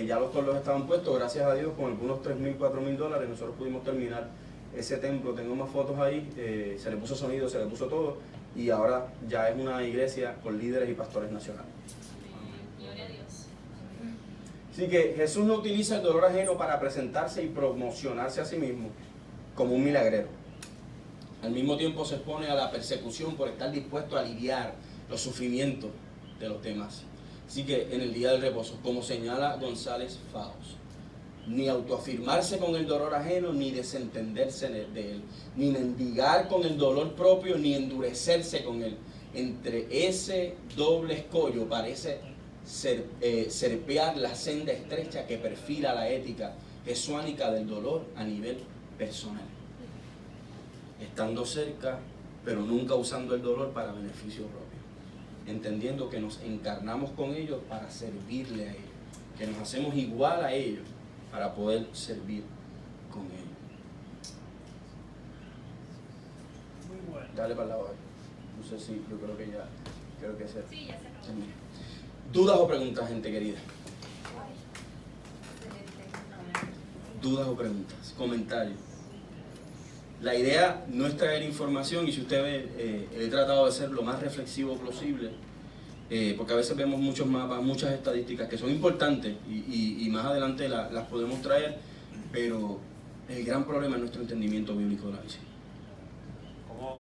ya los toldos estaban puestos, gracias a Dios, con algunos $3,000, $4,000 nosotros pudimos terminar ese templo. Tengo más fotos ahí, se le puso sonido, se le puso todo, y ahora ya es una iglesia con líderes y pastores nacionales. Gloria a Dios. Así que Jesús no utiliza el dolor ajeno para presentarse y promocionarse a sí mismo como un milagrero. Al mismo tiempo se expone a la persecución por estar dispuesto a aliviar los sufrimientos de los demás. Así que en el día del reposo, como señala González Faos, ni autoafirmarse con el dolor ajeno, ni desentenderse de él, ni mendigar con el dolor propio, ni endurecerse con él. Entre ese doble escollo parece serpear la senda estrecha que perfila la ética jesuánica del dolor a nivel personal, estando cerca, pero nunca usando el dolor para beneficio propio, entendiendo que nos encarnamos con ellos para servirle a ellos, que nos hacemos igual a ellos para poder servir con ellos. Muy bueno. Dale para el lado ahí. No sé si, yo creo que ya, Sí, ya se acabó. terminé. ¿Dudas o preguntas, gente querida? ¿Dudas o preguntas? Comentarios. La idea no es traer información, y si usted ve, he tratado de ser lo más reflexivo posible, porque a veces vemos muchos mapas, muchas estadísticas que son importantes y más adelante las podemos traer, pero el gran problema es nuestro entendimiento bíblico de la visión.